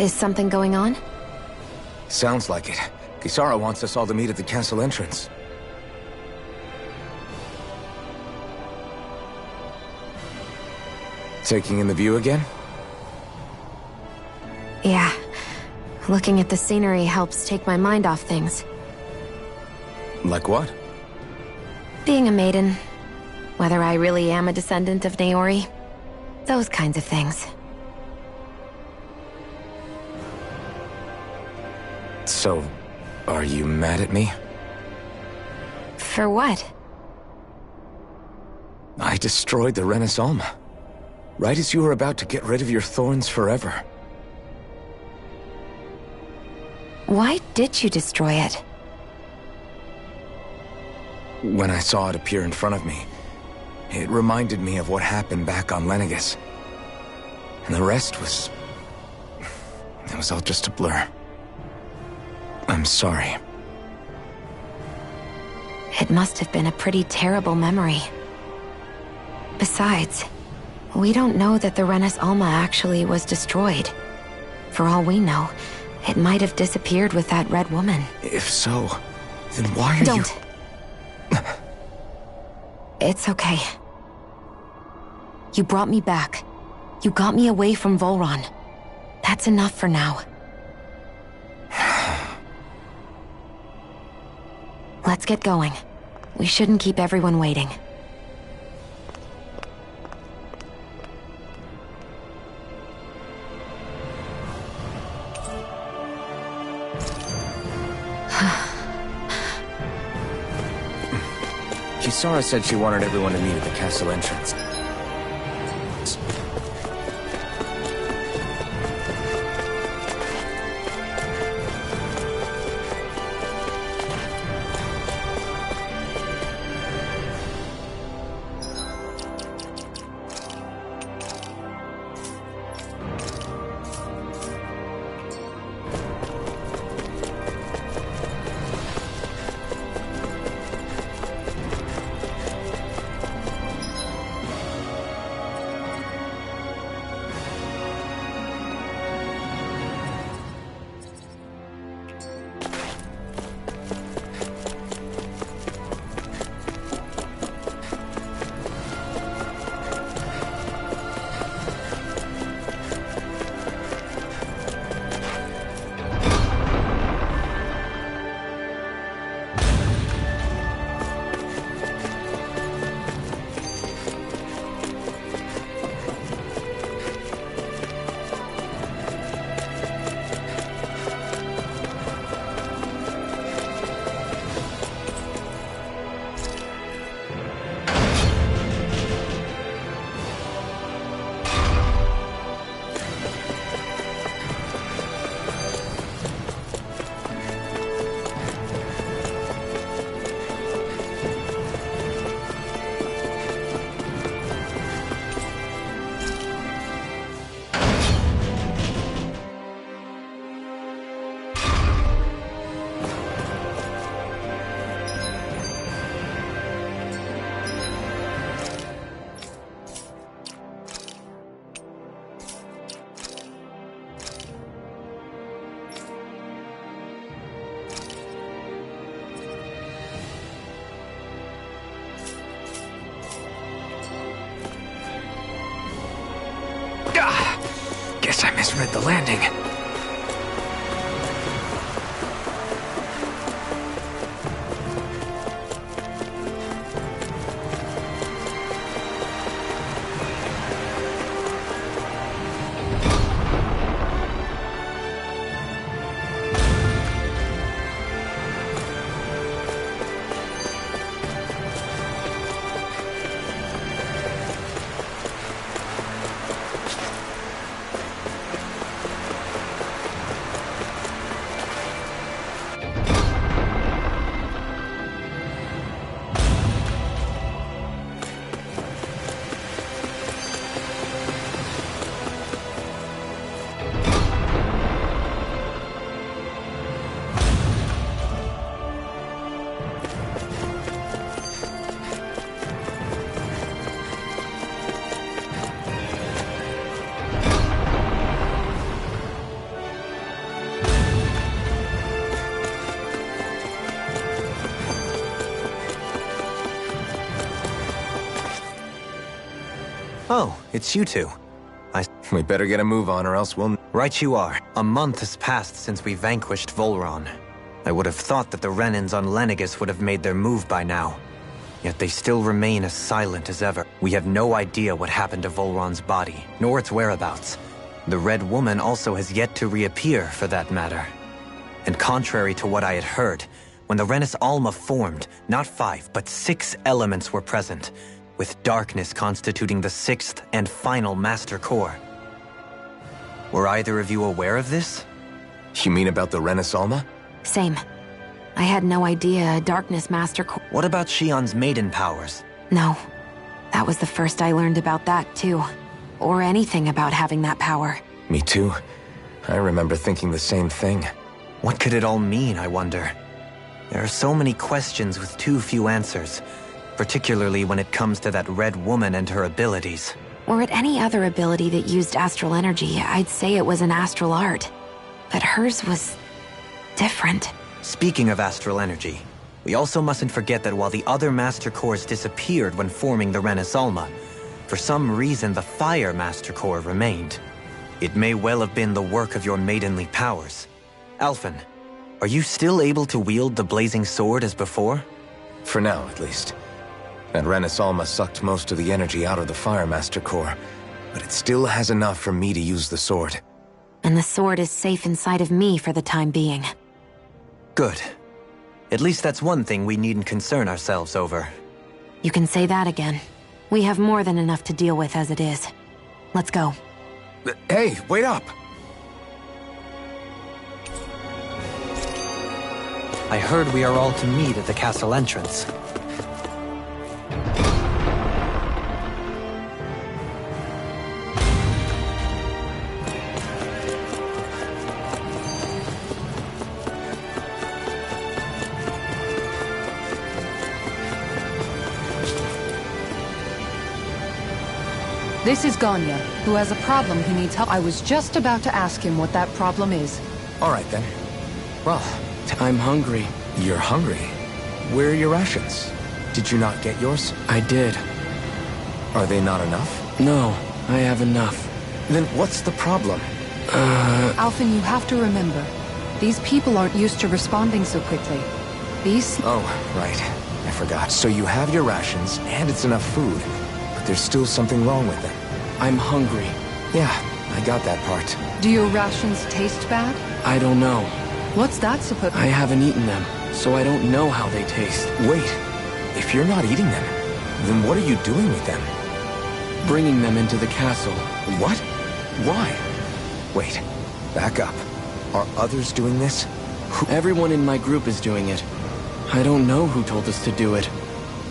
Is something going on? Sounds like it. Kisara wants us all to meet at the castle entrance. Taking in the view again? Yeah. Looking at the scenery helps take my mind off things. Like what? Being a maiden. Whether I really am a descendant of Naori. Those kinds of things. So, are you mad at me? For what? I destroyed the Renis Alma. Right as you were about to get rid of your thorns forever. Why did you destroy it? When I saw it appear in front of me, it reminded me of what happened back on Lenegis. And the rest was... it was all just a blur. I'm sorry. It must have been a pretty terrible memory. Besides, we don't know that the Renis Alma actually was destroyed. For all we know, it might have disappeared with that red woman. If so, then why are Don't. It's okay. You brought me back. You got me away from Volron. That's enough for now. Let's get going. We shouldn't keep everyone waiting. Kisara said she wanted everyone to meet at the castle entrance. Guess I misread the landing. Oh, it's you two. We better get a move on or else we'll... Right you are. A month has passed since we vanquished Volron. I would have thought that the Renans on Lenegis would have made their move by now. Yet they still remain as silent as ever. We have no idea what happened to Volron's body, nor its whereabouts. The Red Woman also has yet to reappear, for that matter. And contrary to what I had heard, when the Renis Alma formed, not 5, but 6 elements were present, with darkness constituting the 6th and final Master Core. Were either of you aware of this? You mean about the Renis Alma? Same. I had no idea a Darkness Master Core... What about Shion's maiden powers? No. That was the first I learned about that, too. Or anything about having that power. Me too. I remember thinking the same thing. What could it all mean, I wonder? There are so many questions with too few answers, particularly when it comes to that Red Woman and her abilities. Or at any other ability that used astral energy, I'd say it was an astral art. But hers was... different. Speaking of astral energy, we also mustn't forget that while the other Master Cores disappeared when forming the Renis Alma, for some reason the Fire Master Core remained. It may well have been the work of your maidenly powers. Alphen, are you still able to wield the blazing sword as before? For now, at least. That Renis Alma sucked most of the energy out of the Fire Master Core, but it still has enough for me to use the sword. And the sword is safe inside of me for the time being. Good. At least that's one thing we needn't concern ourselves over. You can say that again. We have more than enough to deal with as it is. Let's go. Hey, wait up! I heard we are all to meet at the castle entrance. This is Ganya, who has a problem he needs help. I was just about to ask him what that problem is. All right, then. Well, I'm hungry. you're hungry. Where are your rations? Did you not get yours? I did. Are they not enough? No, I have enough. Then what's the problem? Alphen, you have to remember, these people aren't used to responding so quickly. These... Oh, right. I forgot. So you have your rations, and it's enough food, but there's still something wrong with them. I'm hungry. Yeah, I got that part. Do your rations taste bad? I don't know. What's that supposed... I haven't eaten them, so I don't know how they taste. Wait, if you're not eating them, then what are you doing with them? Bringing them into the castle. What? Why? Wait, back up. Are others doing this? Everyone in my group is doing it. I don't know who told us to do it.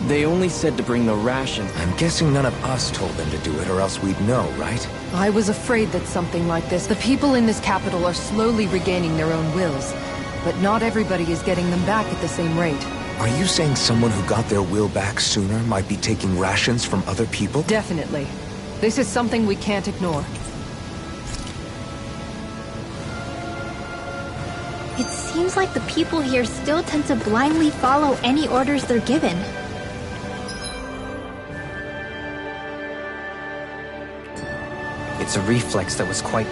They only said to bring the rations. I'm guessing none of us told them to do it, or else we'd know, right? I was afraid that something like this... The people in this capital are slowly regaining their own wills, but not everybody is getting them back at the same rate. Are you saying someone who got their will back sooner might be taking rations from other people? Definitely. This is something we can't ignore. It seems like the people here still tend to blindly follow any orders they're given. It's a reflex that was quite...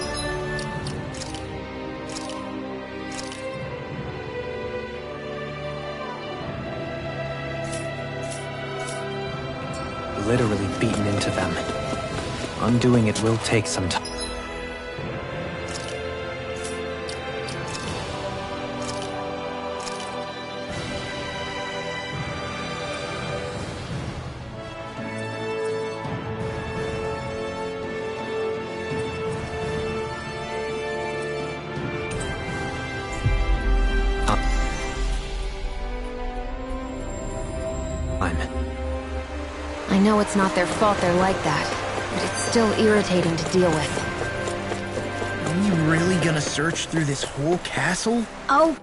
literally beaten into them. Undoing it will take some time. I know it's not their fault they're like that, but it's still irritating to deal with. Are you really gonna search through this whole castle? Oh.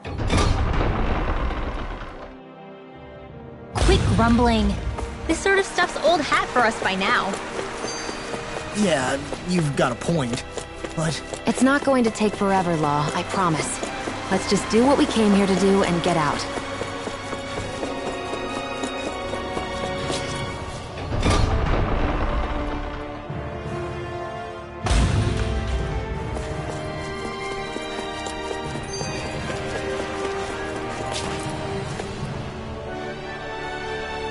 Quit grumbling. This sort of stuff's old hat for us by now. Yeah, you've got a point, but... It's not going to take forever, Law, I promise. Let's just do what we came here to do and get out.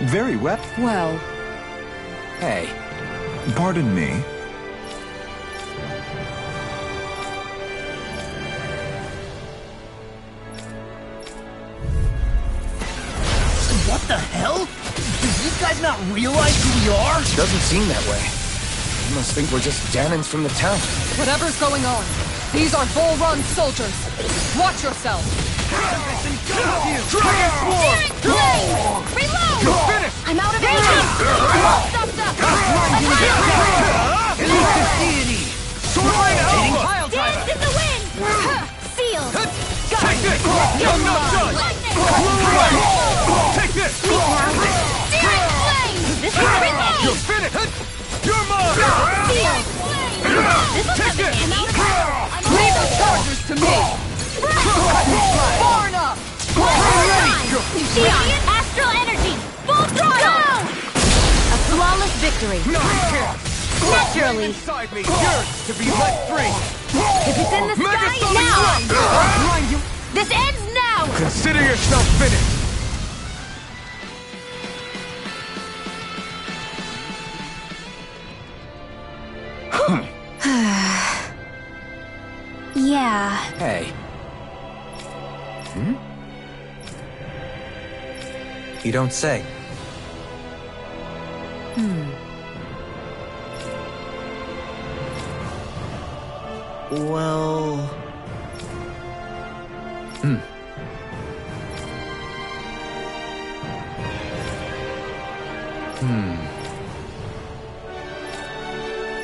Very wet. Well, Hey, Pardon me. What the hell? Do these guys not realize who we are? doesn't seem that way. You must think we're just Danans from the town. whatever's going on, these are Volron soldiers. Watch yourself. Dragon Swarm! Reload! I'm out of ammo! Stuffed up! Dance in the wind! Sealed! Take this! You're not done! Take this! Searing flame! This is reload! You're finished! You're mine! Sealed! This is Take I'm out of ammo! Leave the chargers to me. Far enough. Shion! Astral energy! Full throttle! A flawless victory. Naturally. Inside me yearns to be let free! If it's in the sky, now! This ends now! Consider yourself finished! Yeah. Hey, You don't say. Well...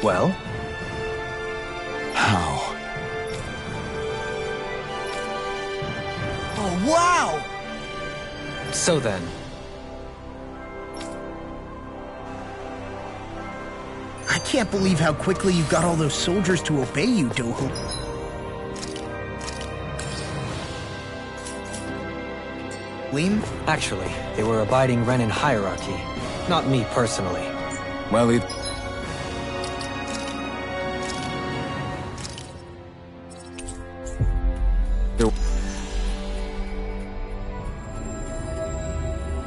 Well? how? Oh, wow! So then, I can't believe how quickly you got all those soldiers to obey you, Dohu. Liam? actually, they were abiding Renin hierarchy. Not me personally. Well, it...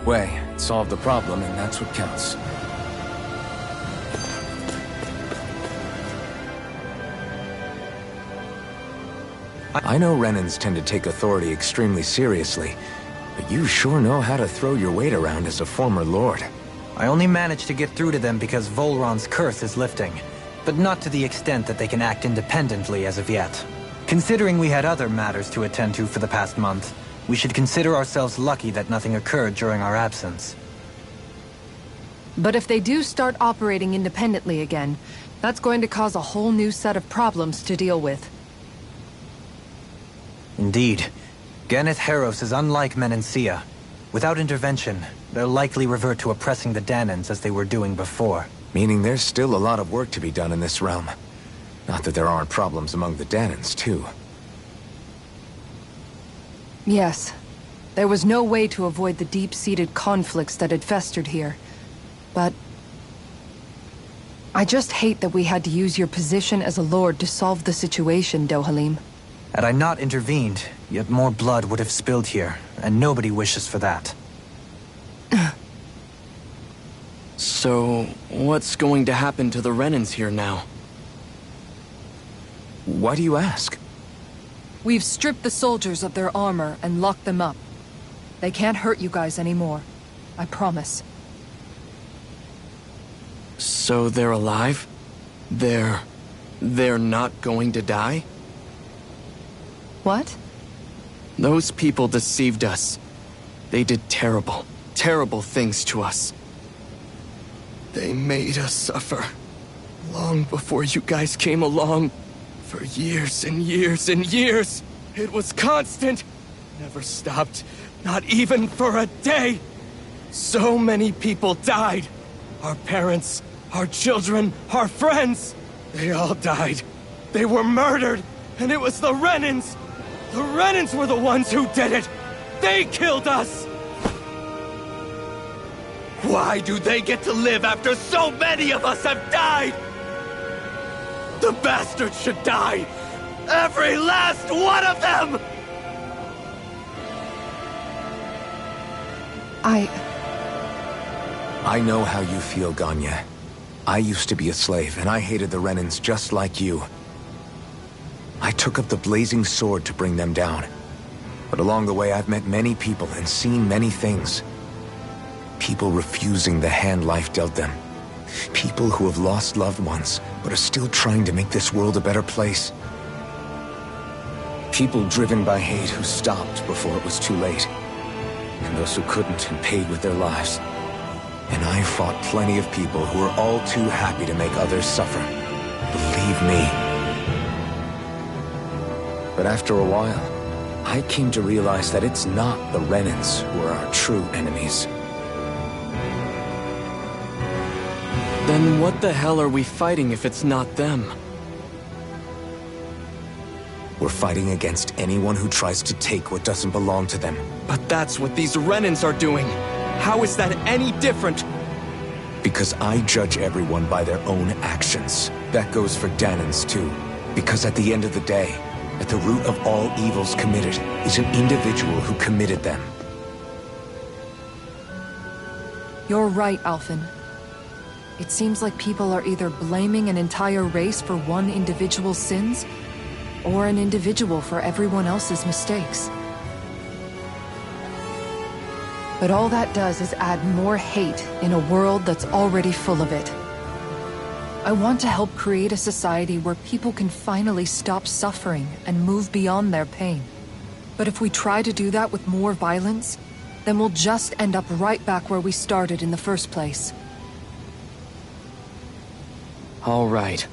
way, solve the problem, and that's what counts. I know Renans tend to take authority extremely seriously, but you sure know how to throw your weight around as a former lord. I only managed to get through to them because Volron's curse is lifting, but not to the extent that they can act independently as of yet. Considering we had other matters to attend to for the past month, we should consider ourselves lucky that nothing occurred during our absence. But if they do start operating independently again, that's going to cause a whole new set of problems to deal with. Indeed. Ganeth Heros is unlike Menancia. Without intervention, they'll likely revert to oppressing the Danans as they were doing before. Meaning there's still a lot of work to be done in this realm. Not that there aren't problems among the Danans, too. Yes. There was no way to avoid the deep-seated conflicts that had festered here. But... I just hate that we had to use your position as a lord to solve the situation, Dohalim. Had I not intervened, yet more blood would have spilled here, and nobody wishes for that. So, what's going to happen to the Renans here now? Why do you ask? We've stripped the soldiers of their armor and locked them up. They can't hurt you guys anymore. I promise. So they're alive? They're not going to die? What? Those people deceived us. They did terrible, terrible things to us. They made us suffer. Long before you guys came along. For years and years and years. It was constant. Never stopped. Not even for a day. So many people died. Our parents, our children, our friends. They all died. They were murdered. And it was the Renans. The Renans were the ones who did it. They killed us. Why do they get to live after so many of us have died? The bastards should die! Every last one of them! I know how you feel, Ganya. I used to be a slave, and I hated the Renans just like you. I took up the blazing sword to bring them down. But along the way, I've met many people and seen many things. People refusing the hand life dealt them. People who have lost loved ones, but are still trying to make this world a better place. People driven by hate who stopped before it was too late. And those who couldn't and paid with their lives. And I fought plenty of people who were all too happy to make others suffer. Believe me. But after a while, I came to realize that it's not the Renans who are our true enemies. Then what the hell are we fighting if it's not them? We're fighting against anyone who tries to take what doesn't belong to them. But that's what these Renans are doing. How is that any different? Because I judge everyone by their own actions. That goes for Dahnans too. Because at the end of the day, at the root of all evils committed is an individual who committed them. You're right, Alphen. It seems like people are either blaming an entire race for one individual's sins, or an individual for everyone else's mistakes. But all that does is add more hate in a world that's already full of it. I want to help create a society where people can finally stop suffering and move beyond their pain. But if we try to do that with more violence, then we'll just end up right back where we started in the first place. All right.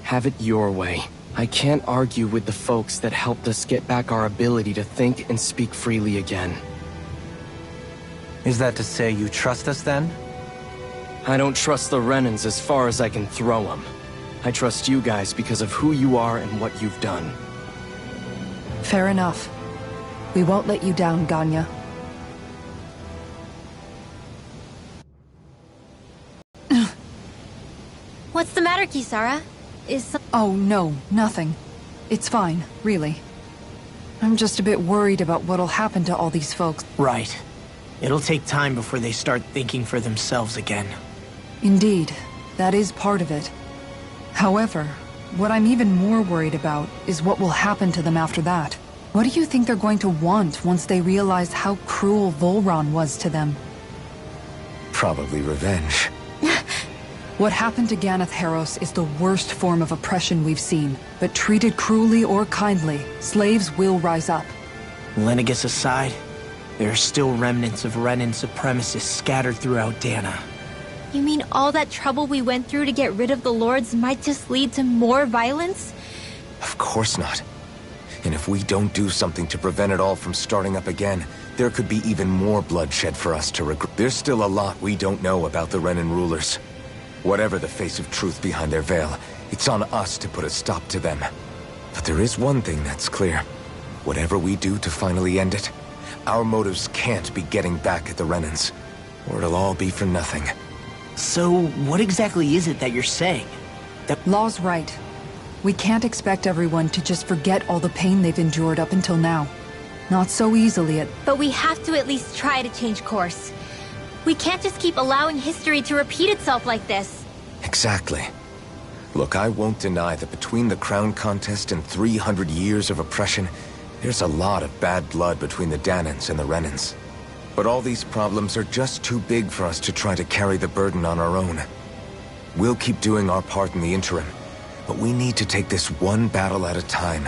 Have it your way. I can't argue with the folks that helped us get back our ability to think and speak freely again. Is that to say you trust us then? I don't trust the Renans as far as I can throw them. I trust you guys because of who you are and what you've done. Fair enough. We won't let you down, Ganya. What's the matter, Kisara? Oh, no, nothing. It's fine, really. I'm just a bit worried about what'll happen to all these folks. Right. It'll take time before they start thinking for themselves again. Indeed, that is part of it. However, what I'm even more worried about is what will happen to them after that. What do you think they're going to want once they realize how cruel Volron was to them? Probably revenge. What happened to Ganath Haros is the worst form of oppression we've seen, but treated cruelly or kindly, slaves will rise up. Lenegis aside, there are still remnants of Renan supremacists scattered throughout Dahna. You mean all that trouble we went through to get rid of the Lords might just lead to more violence? Of course not. And if we don't do something to prevent it all from starting up again, there could be even more bloodshed for us to regret. There's still a lot we don't know about the Renan rulers. Whatever the face of truth behind their veil, it's on us to put a stop to them. But there is one thing that's clear. Whatever we do to finally end it, our motives can't be getting back at the Renans, or it'll all be for nothing. So, what exactly is it that you're saying? Law's right. We can't expect everyone to just forget all the pain they've endured up until now. Not so easily But we have to at least try to change course. We can't just keep allowing history to repeat itself like this. Exactly. Look, I won't deny that between the crown contest and 300 years of oppression, there's a lot of bad blood between the Dahnans and the Renans. But all these problems are just too big for us to try to carry the burden on our own. We'll keep doing our part in the interim, but we need to take this one battle at a time.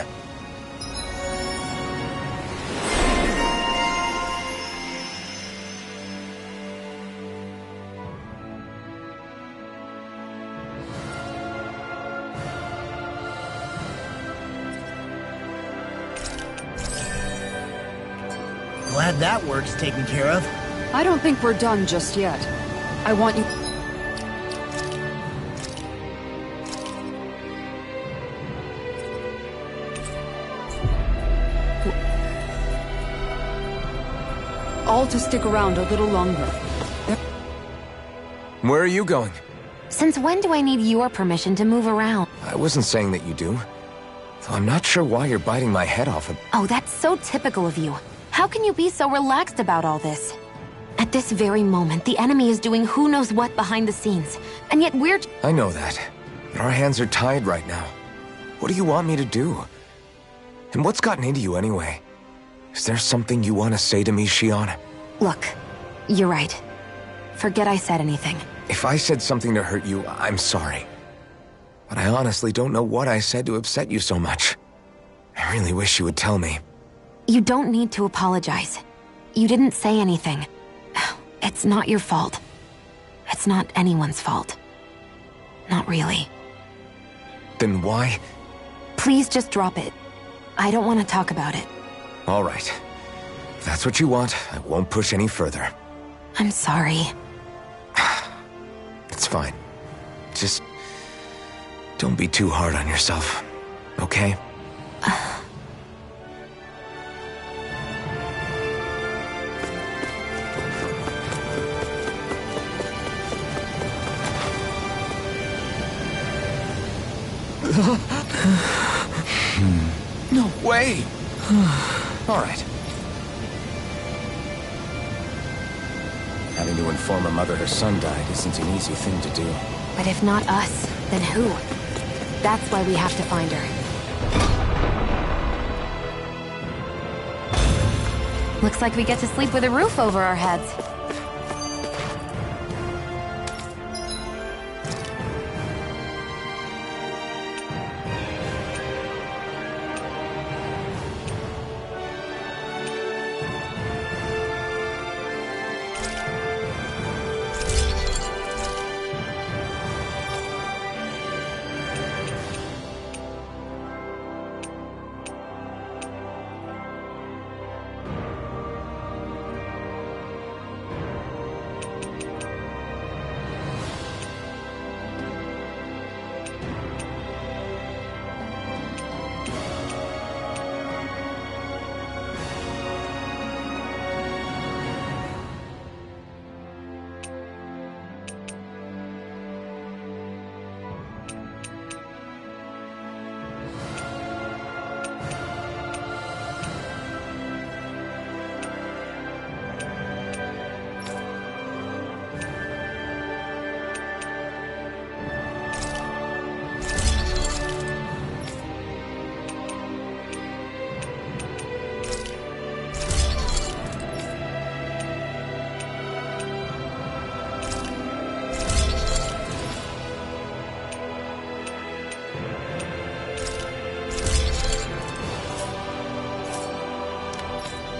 Glad that work's taken care of. I don't think we're done just yet. I want you... all to stick around a little longer. Where are you going? Since when do I need your permission to move around? I wasn't saying that you do. Though I'm not sure why you're biting my head off. Oh, that's so typical of you. How can you be so relaxed about all this? At this very moment, the enemy is doing who knows what behind the scenes. And yet we're... I know that. But our hands are tied right now. What do you want me to do? And what's gotten into you anyway? Is there something you want to say to me, Shion? Look, you're right. Forget I said anything. If I said something to hurt you, I'm sorry. But I honestly don't know what I said to upset you so much. I really wish you would tell me. You don't need to apologize. You didn't say anything. It's not your fault. It's not anyone's fault. Not really. Then why? Please just drop it. I don't want to talk about it. All right. If that's what you want, I won't push any further. I'm sorry. It's fine. Just... don't be too hard on yourself, okay? No way! All right. Having to inform a mother her son died isn't an easy thing to do. But if not us, then who? That's why we have to find her. Looks like we get to sleep with a roof over our heads.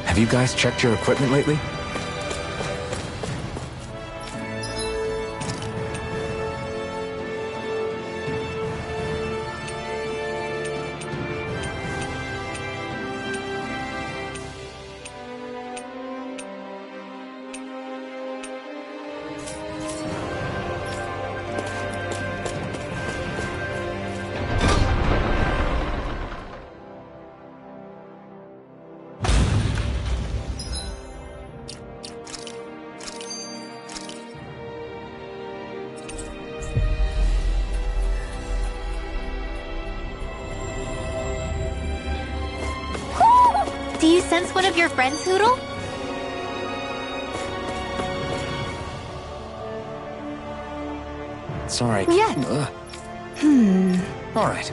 Have you guys checked your equipment lately? Do you sense one of your friends, Hootle? It's all right. Yeah. All right.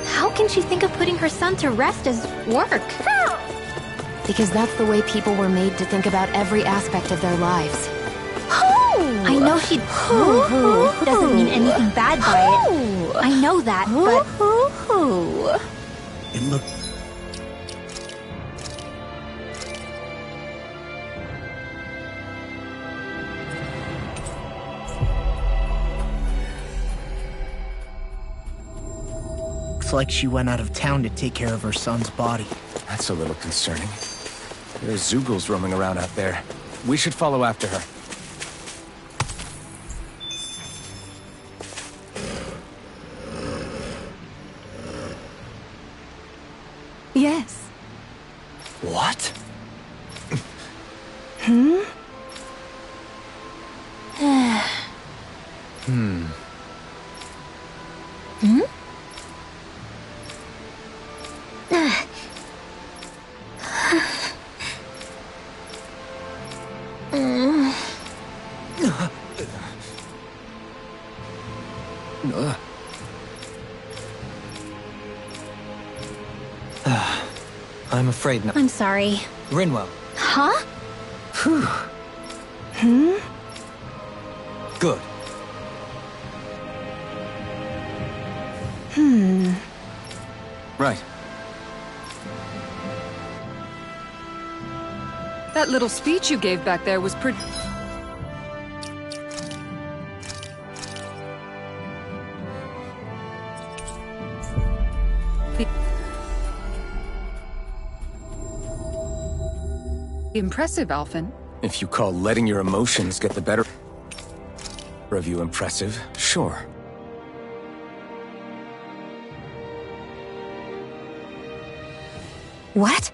How can she think of putting her son to rest as work? Because that's the way people were made to think about every aspect of their lives. I know she doesn't mean anything bad by it. I know that, but... It looked... Looks like she went out of town to take care of her son's body. That's a little concerning. There's Zeugles roaming around out there. We should follow after her. Yes. What? I'm afraid not. I'm sorry. Rinwell. Huh? Good. Right. That little speech you gave back there was pretty... impressive, Alphen. If you call letting your emotions get the better of you impressive, sure. What?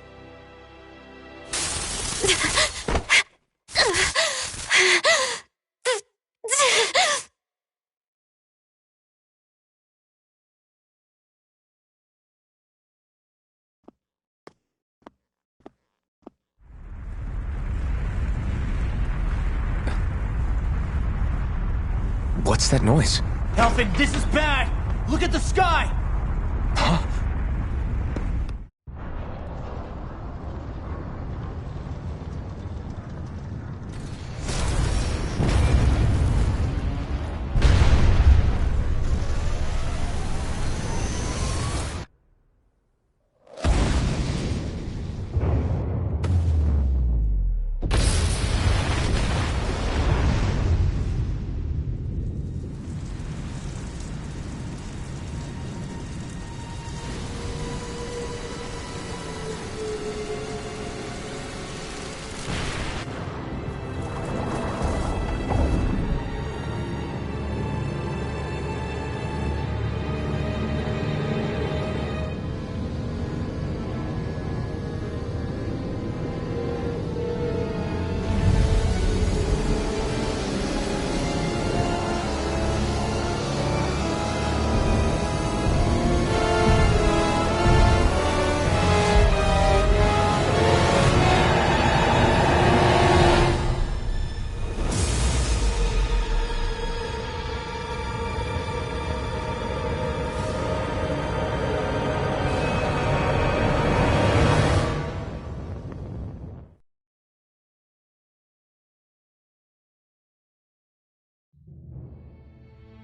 What's that noise? Alphen, this is bad! Look at the sky! Huh?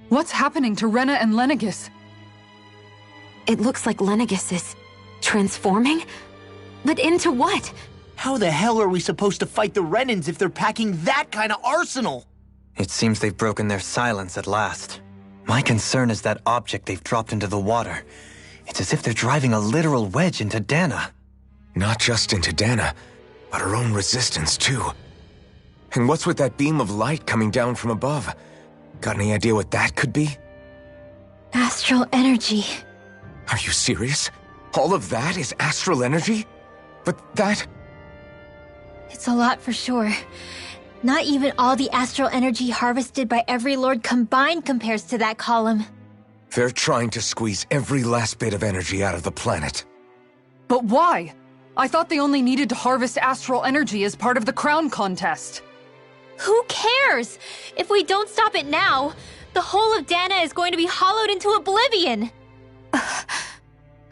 What's happening to Rena and Lenegis? It looks like Lenegis is transforming? But into what? How the hell are we supposed to fight the Renans if they're packing that kind of arsenal? It seems they've broken their silence at last. My concern is that object they've dropped into the water. It's as if they're driving a literal wedge into Dana. Not just into Dana, but her own resistance too. And what's with that beam of light coming down from above? Got any idea what that could be? Astral energy. Are you serious? All of that is astral energy? But that... It's a lot for sure. Not even all the astral energy harvested by every lord combined compares to that column. They're trying to squeeze every last bit of energy out of the planet. But why? I thought they only needed to harvest astral energy as part of the crown contest. Who cares? If we don't stop it now, the whole of Dana is going to be hollowed into oblivion.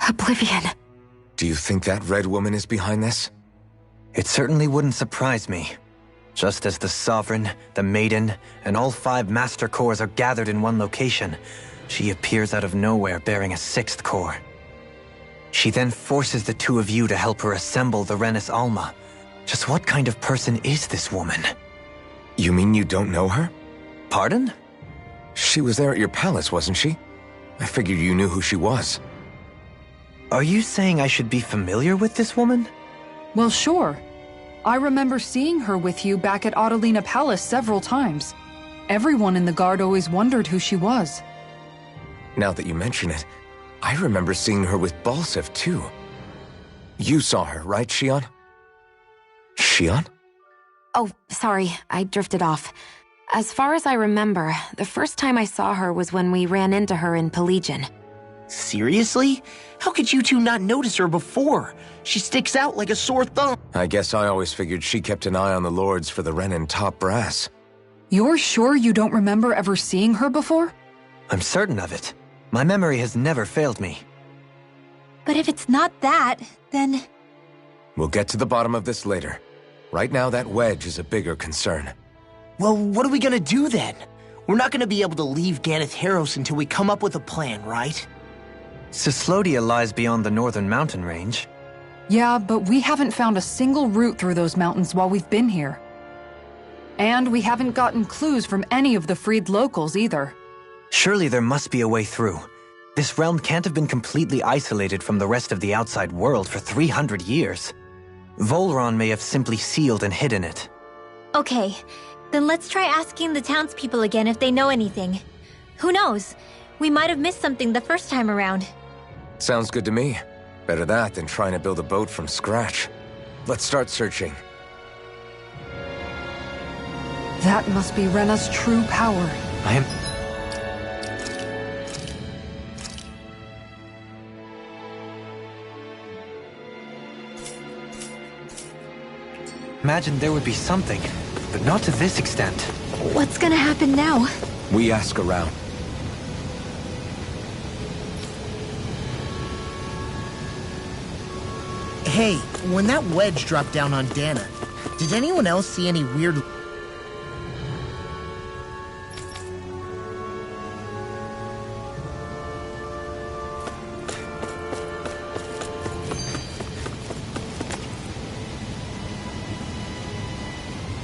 Oblivion. Do you think that red woman is behind this? It certainly wouldn't surprise me. Just as the Sovereign, the Maiden, and all 5 Master Cores are gathered in one location, she appears out of nowhere bearing a 6th core. She then forces the 2 of you to help her assemble the Renis Alma. Just what kind of person is this woman? You mean you don't know her? Pardon? She was there at your palace, wasn't she? I figured you knew who she was. Are you saying I should be familiar with this woman? Well, sure. I remember seeing her with you back at Adelina Palace several times. Everyone in the guard always wondered who she was. Now that you mention it, I remember seeing her with Balseph, too. You saw her, right, Shion? Shion? Oh, sorry, I drifted off. As far as I remember, the first time I saw her was when we ran into her in Pelegion. Seriously? How could you two not notice her before? She sticks out like a sore thumb. I guess I always figured she kept an eye on the lords for the Renan top brass. You're sure you don't remember ever seeing her before? I'm certain of it. My memory has never failed me. But if it's not that, then... We'll get to the bottom of this later. Right now, that wedge is a bigger concern. Well, what are we gonna do then? We're not gonna be able to leave Ganeth Haros until we come up with a plan, right? Cyslodia lies beyond the northern mountain range. Yeah, but we haven't found a single route through those mountains while we've been here. And we haven't gotten clues from any of the freed locals either. Surely there must be a way through. This realm can't have been completely isolated from the rest of the outside world for 300 years. Volron may have simply sealed and hidden it. Okay, then let's try asking the townspeople again if they know anything. Who knows? We might have missed something the first time around. Sounds good to me. Better that than trying to build a boat from scratch. Let's start searching. That must be Rena's true power. Imagine there would be something, but not to this extent. What's gonna happen now? We ask around. Hey, when that wedge dropped down on Dana, did anyone else see any weird...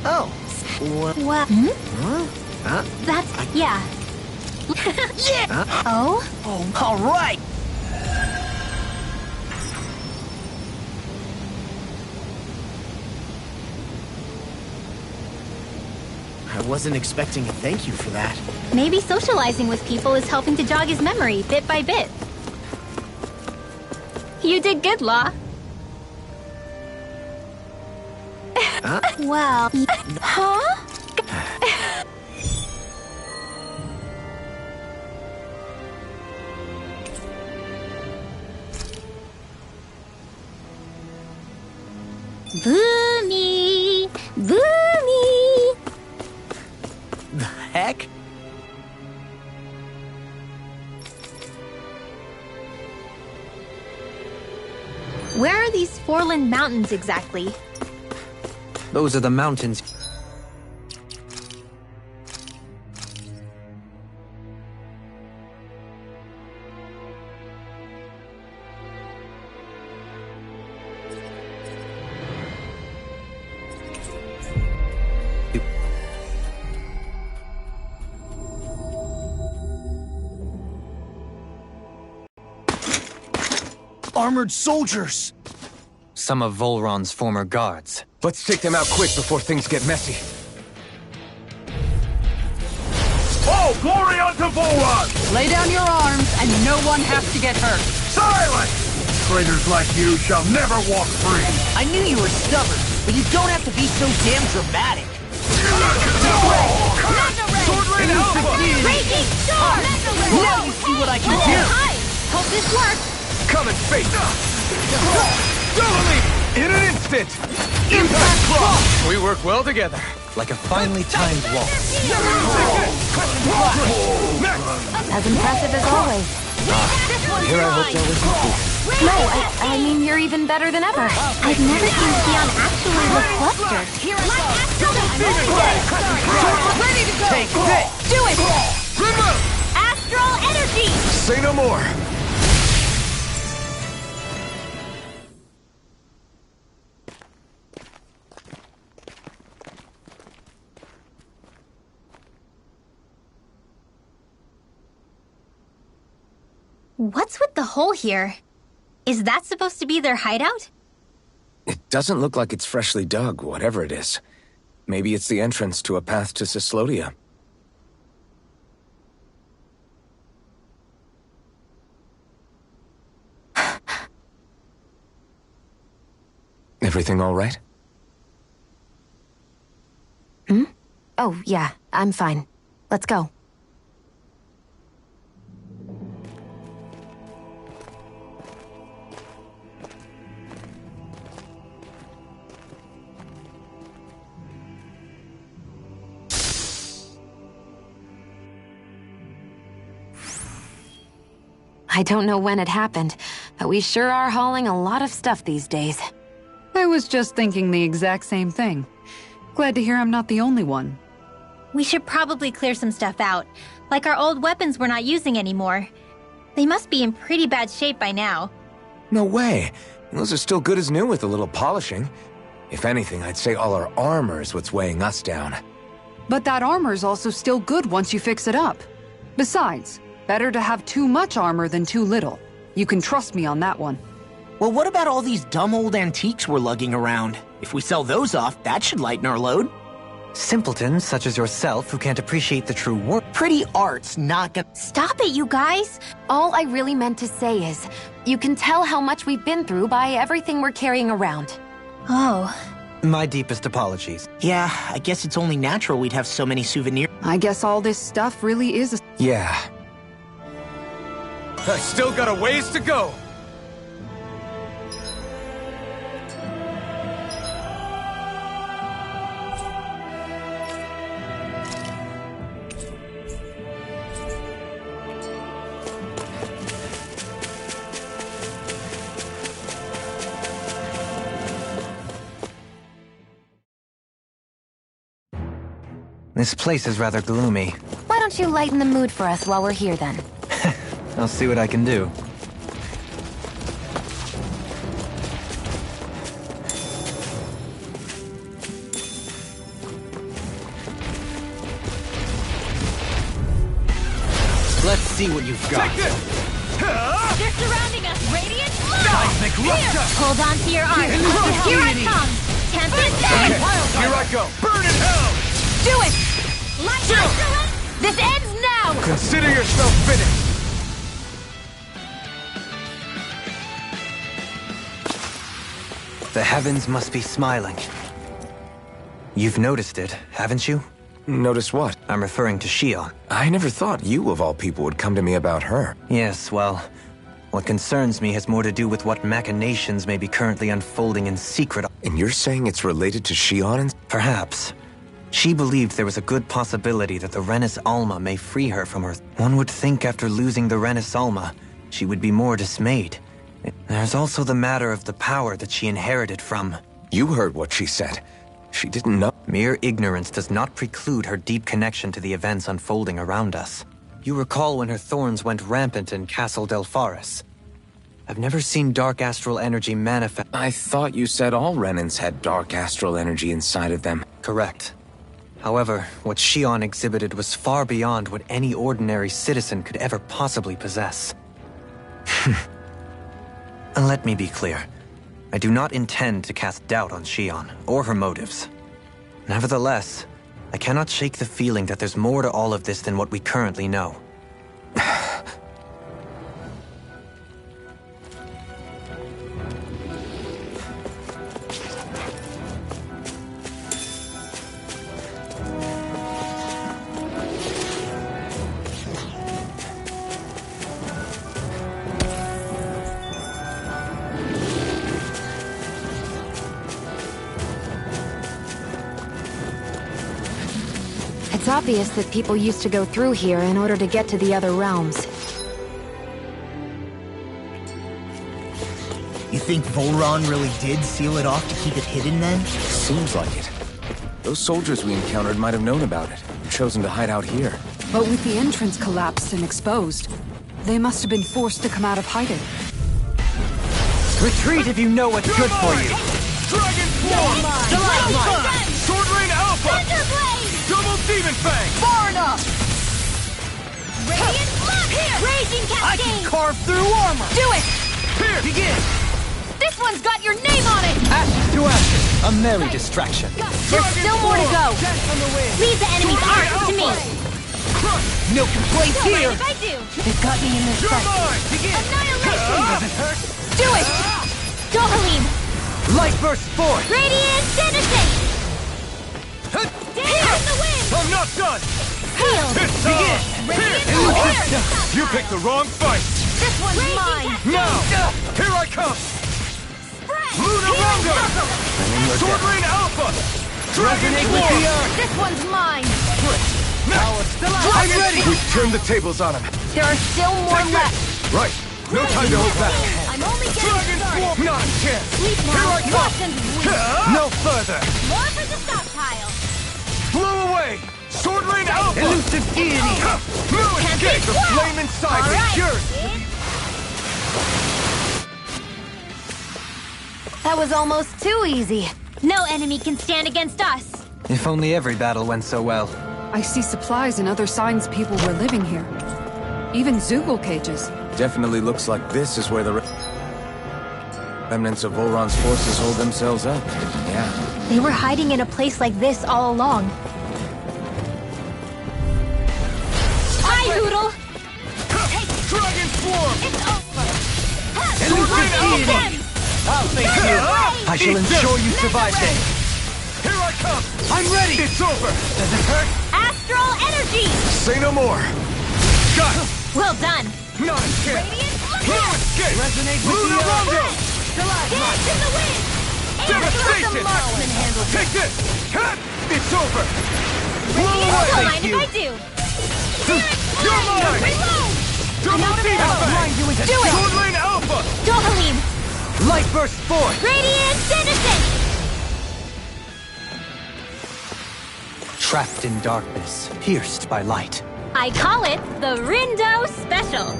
Oh. What? Huh? That's... yeah. Yeah! Oh? Oh, all right! I wasn't expecting a thank you for that. Maybe socializing with people is helping to jog his memory bit by bit. You did good, Law. Well... Huh? Boomy! Boomy! The heck? Where are these Forland Mountains exactly? Those are the mountains. Armored soldiers! Some of Volron's former guards. Let's take them out quick before things get messy. Oh, glory unto Volron! Lay down your arms, and no one has to get hurt. Silence! Traitors like you shall never walk free! I knew you were stubborn, but you don't have to be so damn dramatic. Swordling Alpha! Raging Storm! Now you see what I can do! Hi! Hope this works! Come and face! Doubly! In an instant! Impact Cross! We work well together. Like a finely timed waltz. As impressive as always. Here I hope there was improvement. No, I mean, you're even better than ever. I've never seen Theon actually look flustered. Ready to go! Take this! Do it! Good move! Astral energy! Say no more! What's with the hole here? Is that supposed to be their hideout? It doesn't look like it's freshly dug, whatever it is. Maybe it's the entrance to a path to Cyslodia. Everything all right? Oh, yeah, I'm fine. Let's go. I don't know when it happened, but we sure are hauling a lot of stuff these days. I was just thinking the exact same thing. Glad to hear I'm not the only one. We should probably clear some stuff out, like our old weapons we're not using anymore. They must be in pretty bad shape by now. No way. Those are still good as new with a little polishing. If anything, I'd say all our armor is what's weighing us down. But that armor's also still good once you fix it up. Besides, better to have too much armor than too little. You can trust me on that one. Well, what about all these dumb old antiques we're lugging around? If we sell those off, that should lighten our load. Simpletons such as yourself who can't appreciate the true worth. Pretty art's not gonna— Stop it, you guys! All I really meant to say is, you can tell how much we've been through by everything we're carrying around. Oh. My deepest apologies. Yeah, I guess it's only natural we'd have so many souvenirs. I guess all this stuff really is a— Yeah. I still got a ways to go. This place is rather gloomy. Why don't you lighten the mood for us while we're here then? I'll see what I can do. Let's see what you've got. Take this! They're surrounding us! Radiant flow! Seismic rupture! Hold on to your arms! Here I come! Tempest! Okay, here I go! Burn in hell! Do it! Light excellence! This ends now! Consider yourself finished! The heavens must be smiling. You've noticed it, haven't you? Notice what? I'm referring to Shion. I never thought you, of all people, would come to me about her. Yes, well, what concerns me has more to do with what machinations may be currently unfolding in secret. And you're saying it's related to Shion? Perhaps. She believed there was a good possibility that the Renis Alma may free her from her. One would think after losing the Renis Alma, she would be more dismayed. There's also the matter of the power that she inherited from. You heard what she said. She didn't know. Mere ignorance does not preclude her deep connection to the events unfolding around us. You recall when her thorns went rampant in Castle Delpharis. I've never seen dark astral energy manifest. I thought you said all Renins had dark astral energy inside of them. Correct. However, what Shion exhibited was far beyond what any ordinary citizen could ever possibly possess. And let me be clear. I do not intend to cast doubt on Shion, or her motives. Nevertheless, I cannot shake the feeling that there's more to all of this than what we currently know. It's obvious that people used to go through here in order to get to the other realms. You think Volron really did seal it off to keep it hidden then? Seems like it. Those soldiers we encountered might have known about it, chosen to hide out here. But with the entrance collapsed and exposed, they must have been forced to come out of hiding. Retreat if you know what's good for you! Dragon Swarm! Sword Rain Alpha! Thunderblade! Double Demon Fang! Far enough! Radiant Blood! Here! Raging I Cascade! can carve through armor! Do it! Here! Begin! This one's got your name on it! Ashes to ashes! A merry distraction. There's still more to go! Leave the enemy's art to me! No complaints Don't mind here! if I do! They've got me in their You're sights. mine! Begin! Annihilation! Does it hurt? Do it! Go, Halim! Light burst forth! Radiant Devastate! Here in the wind! I'm not done! Heal! It's time! Radiant Here! You picked the wrong fight! This one's mine! Now! Here I come! Lunar Rondo! Sword Rain Alpha! Dragon Swarm! This one's mine! I'm ready! We've turned the tables on him. There are still more left! Right. No time to hold back. I'm I'm only getting Dragon started. Swarm! Not a chance! Sleep Here now. I come! Watch them weep. No further! More for the stockpile. Blow away! Sword Lane Alpha! Elusive deity! No escape! The Whoa! flame inside All me right. cures! That was almost too easy. No enemy can stand against us. If only every battle went so well. I see supplies and other signs people were living here. Even Zoogle cages. Definitely looks like this is where the remnants of Volron's forces hold themselves up. Yeah. They were hiding in a place like this all along. Hi, Hoodle! Dragon Swarm! It's over! Elusive deity! I'll face you! I shall ensure you survive this! Here I come! I'm ready! It's over! Does it hurt? Astral energy! Say no more! Got it! Well done! Not a chance! No escape! Resonate with Luna the Rondo! Dance in the wind! Devastation! Take this! Cut! It's over! Blow Don't away! mind if I do! You're mine! Reload! Double feet Grind you into Do it! Sword Lane Alpha! Dohalim! light burst forth! Radiant Citizen! Trapped in darkness, pierced by light. I call it the Rindo Special.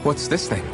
What's this thing?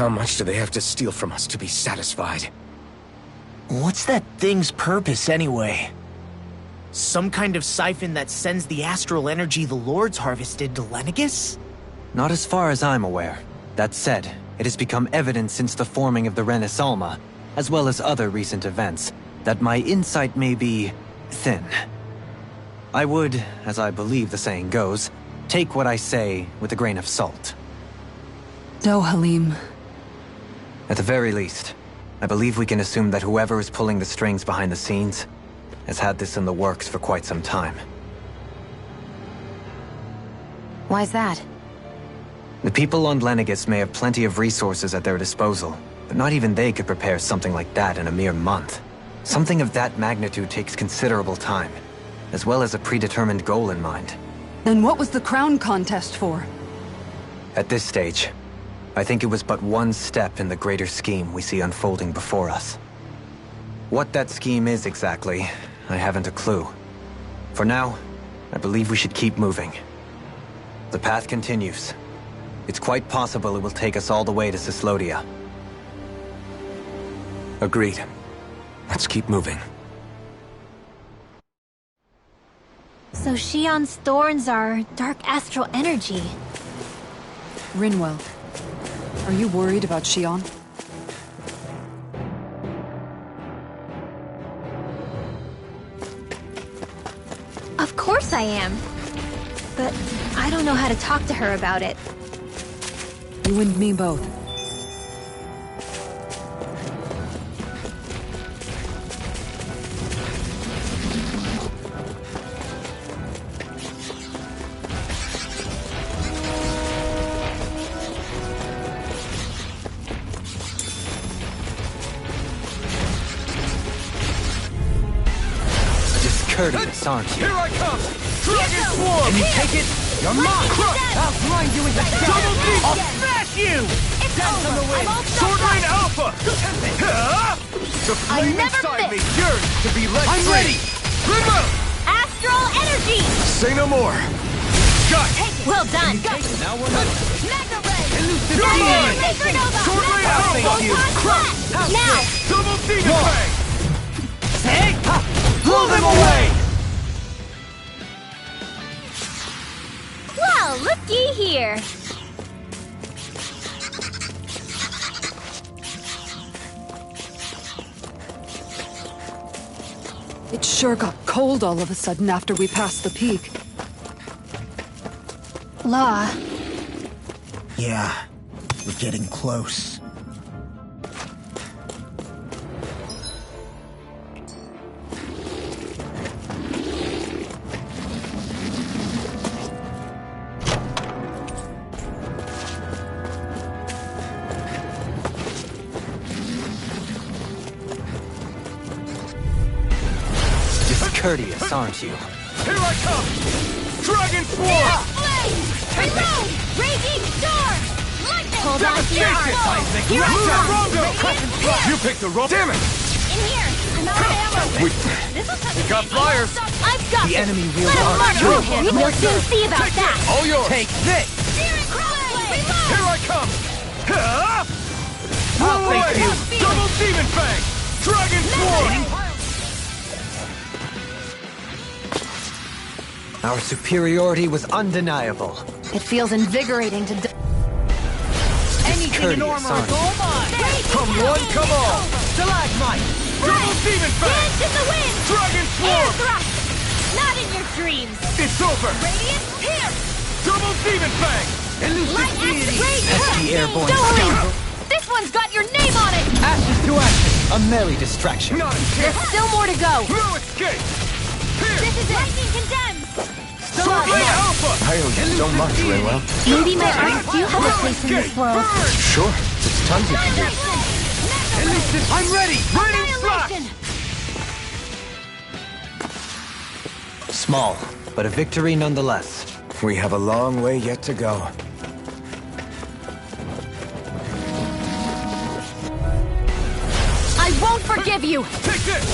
How much do they have to steal from us to be satisfied? What's that thing's purpose, anyway? Some kind of siphon that sends the astral energy the Lords harvested to Lenegis? Not as far as I'm aware. That said, it has become evident since the forming of the Renis Alma, as well as other recent events, that my insight may be thin. I would, as I believe the saying goes, take what I say with a grain of salt. Dohalim. At the very least, I believe we can assume that whoever is pulling the strings behind the scenes has had this in the works for quite some time. Why's that? The people on Lenegis may have plenty of resources at their disposal, but not even they could prepare something like that in a mere month. Something of that magnitude takes considerable time, as well as a predetermined goal in mind. Then what was the crown contest for? At this stage, I think it was but one step in the greater scheme we see unfolding before us. What that scheme is exactly, I haven't a clue. For now, I believe we should keep moving. The path continues. It's quite possible it will take us all the way to Cyslodia. Agreed. Let's keep moving. So Shion's thorns are dark astral energy. Rinwell. Are you worried about Shion? Of course I am. but I don't know how to talk to her about it. You and me both. Discourteous, aren't you? Here I come! Dragon Swarm! Can you take it? You're mine! I'll grind you into double deep! I'll smash you! Dance on the wind! Sword Rain Alpha! The flame inside me yearns to be let free! I'm ready! Remote! Astral energy! Say no more! Got it! Well done! Now we're not... Magna Ray! Come on! Supernova! Sword Rain Alpha! Now! Double Demon Fang! Hey! Blow them away! Well, looky here! It sure got cold all of a sudden after we passed the peak. Law. Yeah, we're getting close. Discourteous, aren't you? Here I come! Dragon Swarm! Reload! Raging storm! Lightning! Hold on to your Devastation! arms! Here I come! You picked the wrong... Damn it! In here! I'm out of ammo! We This'll got flyers! I've got The this. enemy Let wields him our march true through him! We'll soon see about Take that! it! All yours! Take this! Here I come! I'll Away! take you! Double Demon Fang! Dragon Swarm! Our superiority was undeniable. It feels invigorating to... Anything in armor is all mine! Come one, come all! Stalagmite! Double Demon Fang! Dance in the wind! Dragon Air Swarm! thrust! Not in your dreams! It's over! Radiant pierce! Double Demon Fang! Light axe rage! Pesky airborne Don't scoundrel! This one's got your name on it! Ashes to ashes! A merry distraction. Not a There's chance! still more to go! No escape! Here! This is it! Lightning condemned! Sword Rain Alpha! I owe you so much, Raylo. Maybe my arts do have a place in this world. Sure, there's tons you can do. I'm ready! Raining Slash! Annihilation! Small, but a victory nonetheless. We have a long way yet to go. I won't forgive you! Take this!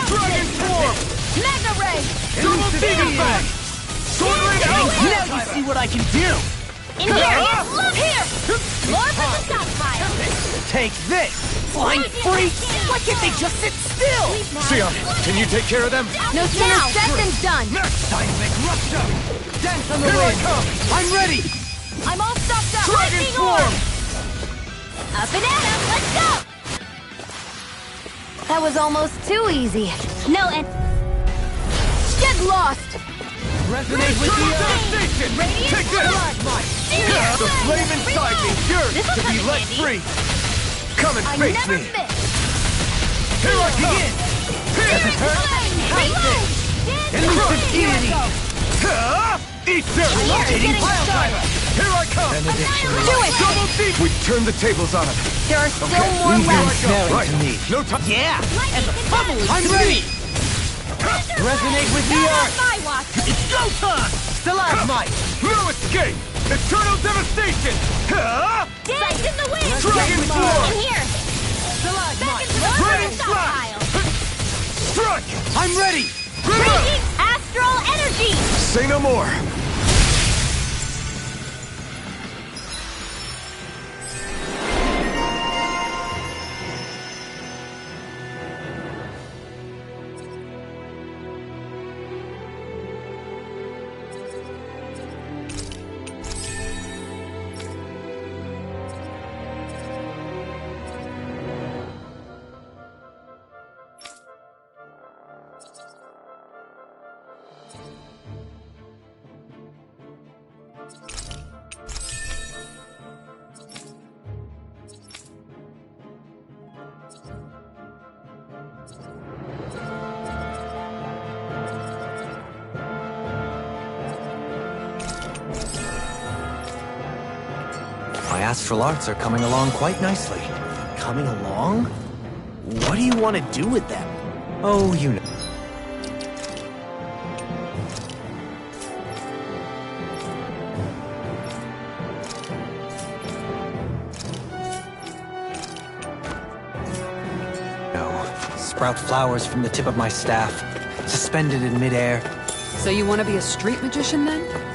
Dragon Swarm! Magna Ray! Double Demon Fang! Sword Rain Alpha! Now you see what I can do! In here! Look here! More for the stockpile! Take this! Flying freak! Why can't they just sit still? Sion, can you take care of them? No sooner said than done! Seismic Rupture! Dance on the Here I wind! come! I'm ready! I'm all stocked up! Dragon Lightning Swarm! orb! Up and at 'em! Let's go! That was almost too easy. No, and... Get lost! Resonate with Triple the earth! devastation! Radiant Take this! Serious The blade! flame inside me yearns This'll to be come in let handy. free! Come and I face never me! miss! Here I come! Flame! Reload! Elusive deity! Eat dirt! Here, getting started! Here I come! Benediction. Do it! Double deep! We turn the tables on him! There are still more Here I left. go! Snaring Right! to me. No time! Yeah! And the bubble is I'm ready! Resonate with the not on earth! my watch! It's go time! Stalagmite! No escape! Eternal devastation! Dance in the wind! Dragon Swarm! In here! Back into the Raining stockpile! Strike! I'm ready! Raging astral energy! Say no more! My astral arts are coming along quite nicely. Coming along? What do you want to do with them? Oh, you know. Sprout flowers from the tip of my staff, suspended in midair. So you want to be a street magician then?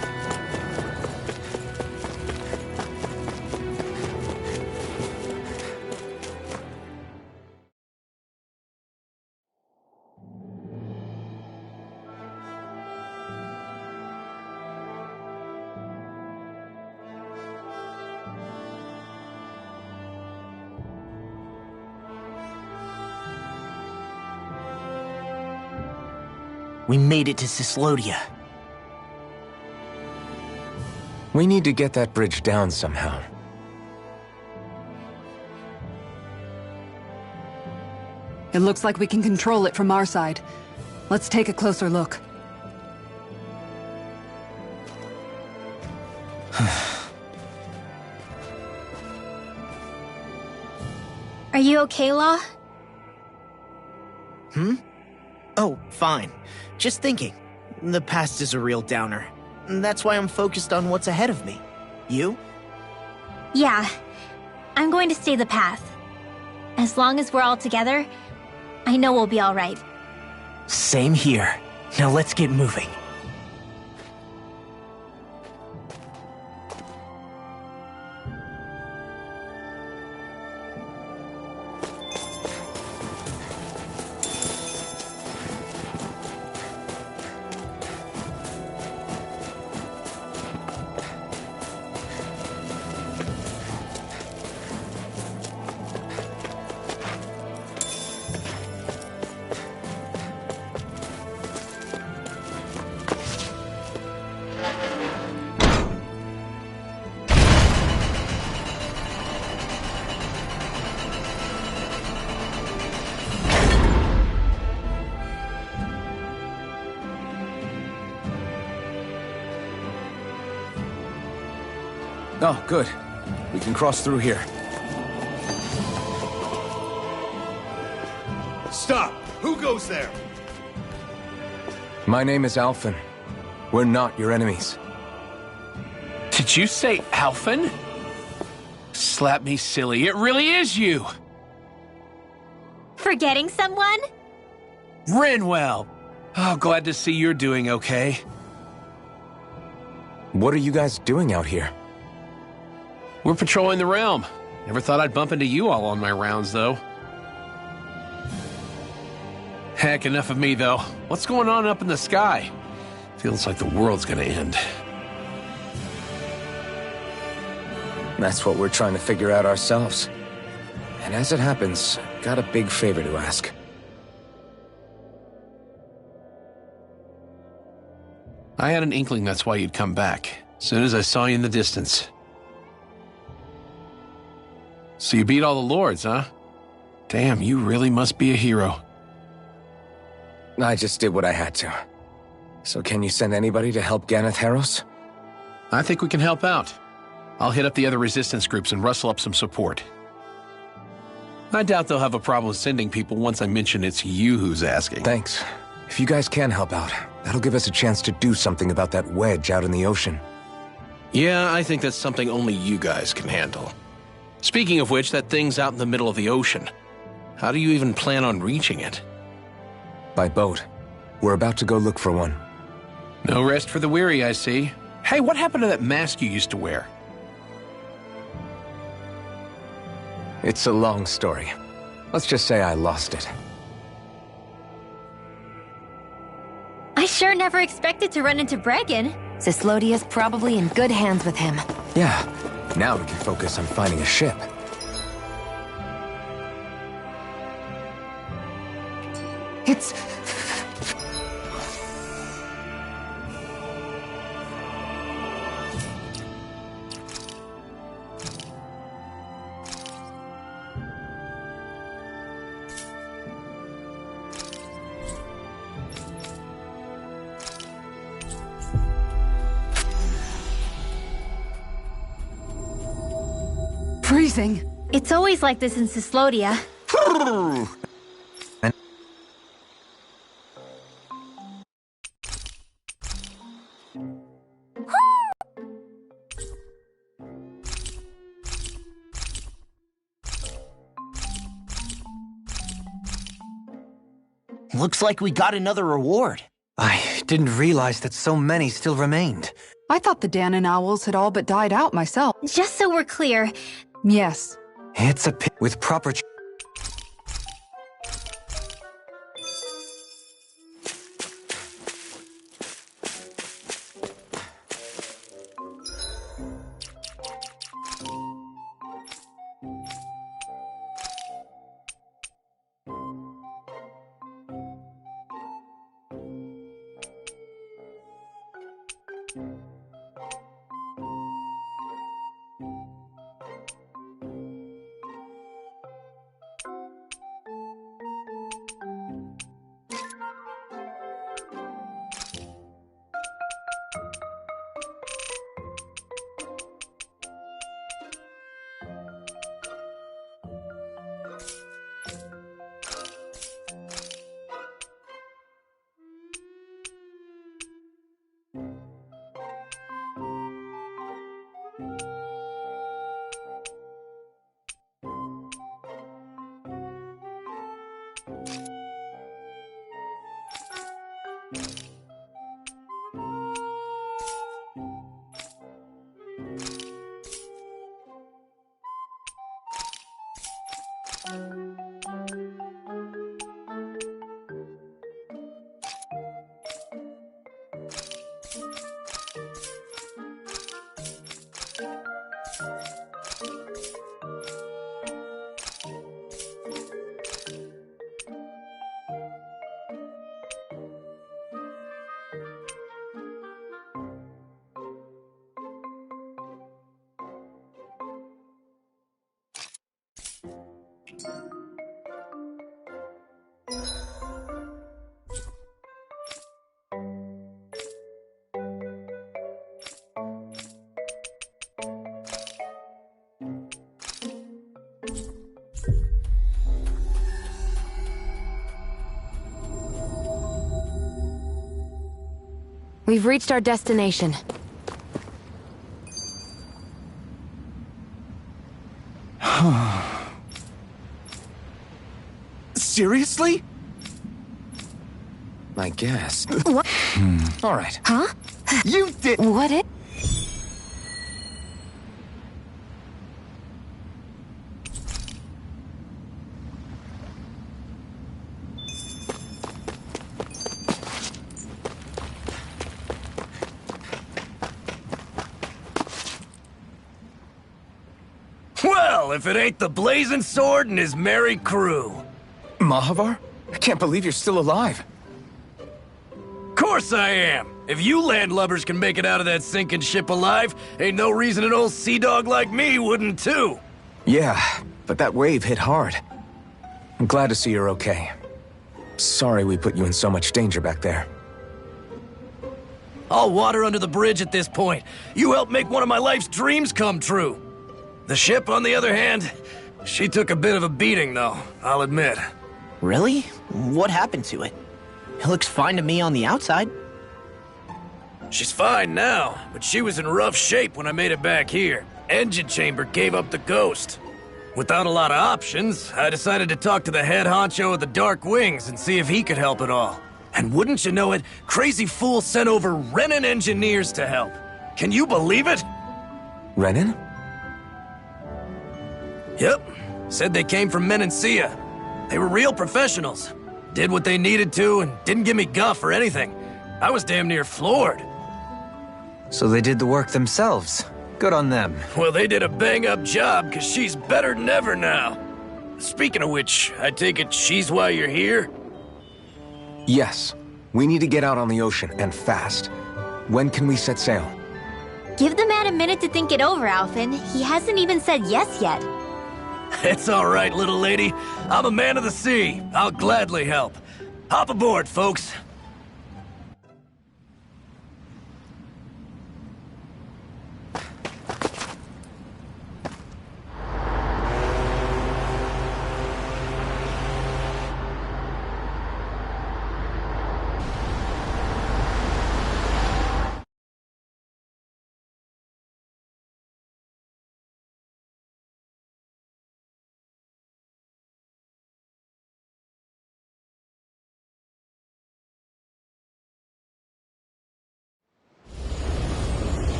We made it to Cyslodia. We need to get that bridge down somehow. It looks like we can control it from our side. Let's take a closer look. Are you okay, Law? Oh, fine. Just thinking. The past is a real downer. That's why I'm focused on what's ahead of me. You? Yeah. I'm going to stay the path. As long as we're all together, I know we'll be all right. Same here. Now let's get moving. Oh, good. We can cross through here. Stop! Who goes there? My name is Alphen. We're not your enemies. Did you say Alphen? Slap me silly, it really is you! Forgetting someone? Rinwell! Oh, glad to see you're doing okay. What are you guys doing out here? We're patrolling the realm. Never thought I'd bump into you all on my rounds, though. Heck, enough of me, though. What's going on up in the sky? Feels like the world's gonna end. That's what we're trying to figure out ourselves. And as it happens, got a big favor to ask. I had an inkling that's why you'd come back. Soon as I saw you in the distance. So you beat all the lords, huh? Damn, you really must be a hero. I just did what I had to. So can you send anybody to help Ganeth Heros? I think we can help out. I'll hit up the other resistance groups and rustle up some support. I doubt they'll have a problem sending people once I mention it's you who's asking. Thanks. If you guys can help out, that'll give us a chance to do something about that wedge out in the ocean. Yeah, I think that's something only you guys can handle. Speaking of which, that thing's out in the middle of the ocean. How do you even plan on reaching it? By boat. We're about to go look for one. No rest for the weary, I see. Hey, what happened to that mask you used to wear? It's a long story. Let's just say I lost it. I sure never expected to run into Bregan. Cyslodia's probably in good hands with him. Yeah. Now we can focus on finding a ship. It's... freezing. It's always like this in Cyslodia. Looks like we got another reward. I didn't realize that so many still remained. I thought the Danon owls had all but died out myself. Just so we're clear, Yes. It's a pit with proper... We've reached our destination. Seriously? I guess. What? All right. Huh? You did. What it? Well, if it ain't the Blazing Sword and his merry crew. Mahavar? I can't believe you're still alive. Course I am. If you landlubbers can make it out of that sinking ship alive, ain't no reason an old sea dog like me wouldn't too. Yeah, but that wave hit hard. I'm glad to see you're okay. Sorry we put you in so much danger back there. All water under the bridge at this point. You helped make one of my life's dreams come true. The ship, on the other hand, she took a bit of a beating, though, I'll admit. Really? What happened to it? It looks fine to me on the outside. She's fine now, but she was in rough shape when I made it back here. Engine chamber gave up the ghost. Without a lot of options, I decided to talk to the head honcho of the Dark Wings and see if he could help at all. And wouldn't you know it, Crazy Fool sent over Renan engineers to help. Can you believe it? Renan? Yep. Said they came from Menancia. They were real professionals. Did what they needed to and didn't give me guff or anything. I was damn near floored. So they did the work themselves. Good on them. Well, they did a bang-up job, because she's better than ever now. Speaking of which, I take it she's why you're here? Yes. We need to get out on the ocean, and fast. When can we set sail? give the man a minute to think it over, Alphen. He hasn't even said yes yet. It's all right, little lady. I'm a man of the sea. I'll gladly help. Hop aboard, folks.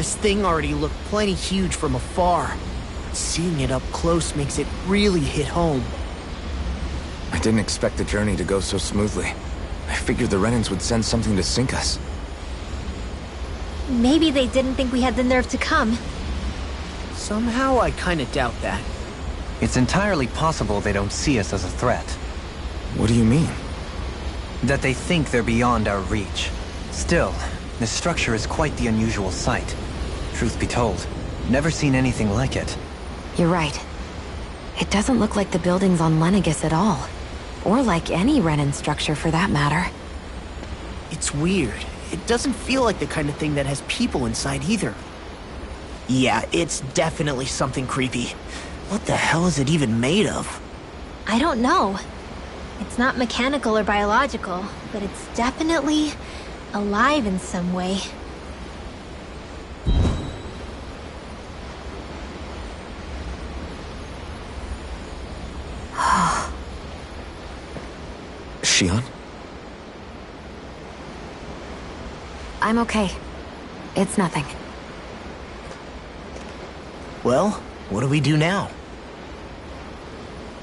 This thing already looked plenty huge from afar. Seeing it up close makes it really hit home. I didn't expect the journey to go so smoothly. I figured the Renans would send something to sink us. Maybe they didn't think we had the nerve to come. Somehow I kinda doubt that. It's entirely possible they don't see us as a threat. What do you mean? That they think they're beyond our reach. Still, this structure is quite the unusual sight. Truth be told, never seen anything like it. You're right. It doesn't look like the buildings on Lenegis at all. Or like any Renan structure for that matter. It's weird. It doesn't feel like the kind of thing that has people inside either. Yeah, it's definitely something creepy. What the hell is it even made of? I don't know. It's not mechanical or biological, but it's definitely alive in some way. Shion? I'm okay. It's nothing. Well, what do we do now?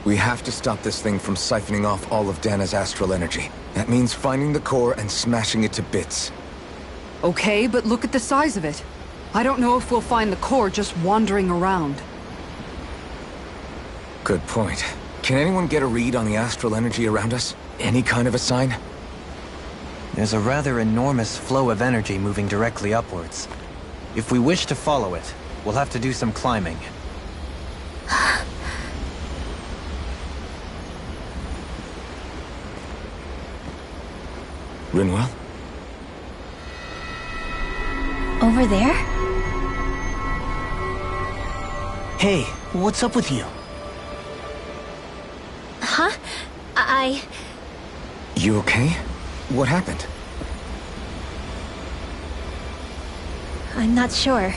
We have to stop this thing from siphoning off all of Dana's astral energy. That means finding the core and smashing it to bits. Okay, but look at the size of it. I don't know if we'll find the core just wandering around. Good point. Can anyone get a read on the astral energy around us? Any kind of a sign? There's a rather enormous flow of energy moving directly upwards. If we wish to follow it, we'll have to do some climbing. Rinwell? Over there? Hey, what's up with you? Huh? You okay? What happened? I'm not sure.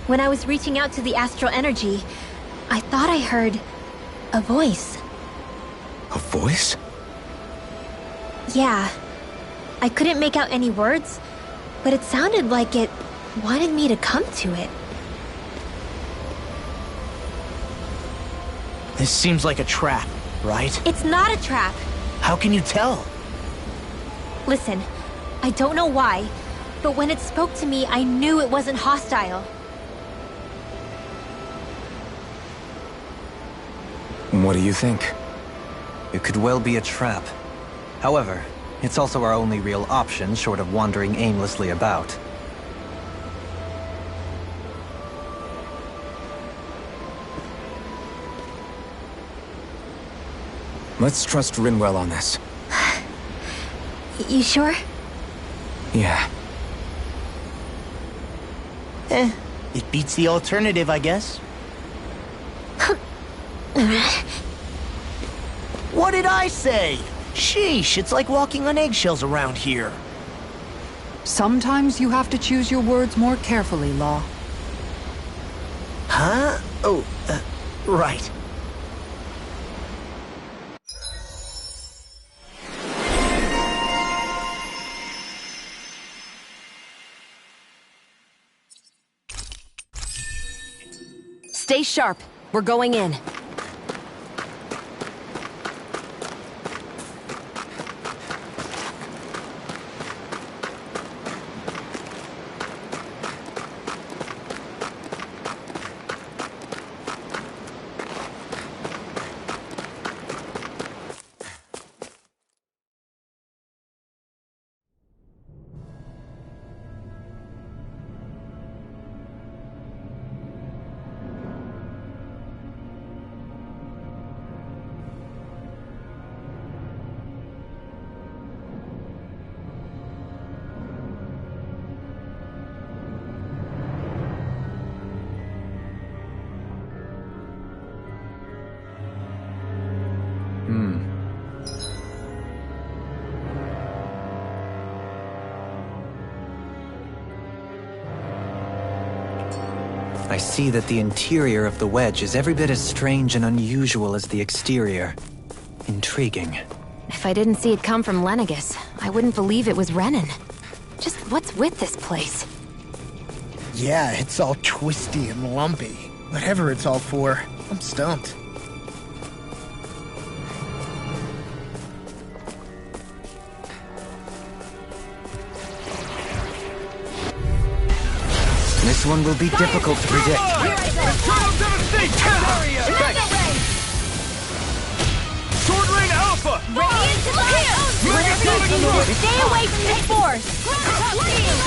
When I was reaching out to the astral energy, I thought I heard a voice. A voice? Yeah. I couldn't make out any words, but it sounded like it wanted me to come to it. This seems like a trap, right? It's not a trap. How can you tell? Listen, I don't know why, but when it spoke to me, I knew it wasn't hostile. What do you think? It could well be a trap. However, it's also our only real option short of wandering aimlessly about. Let's trust Rinwell on this. You sure? Yeah. It beats the alternative, I guess. What did I say? Sheesh, it's like walking on eggshells around here. Sometimes you have to choose your words more carefully, Law. Huh? Oh, right. Stay sharp. We're going in. I see that the interior of the wedge is every bit as strange and unusual as the exterior. Intriguing. If I didn't see it come from Lenegis, I wouldn't believe it was Renan. Just what's with this place? Yeah, it's all twisty and lumpy. Whatever it's all for, I'm stumped. This one will be difficult to predict. Sword Rain Alpha! Stay away from this force!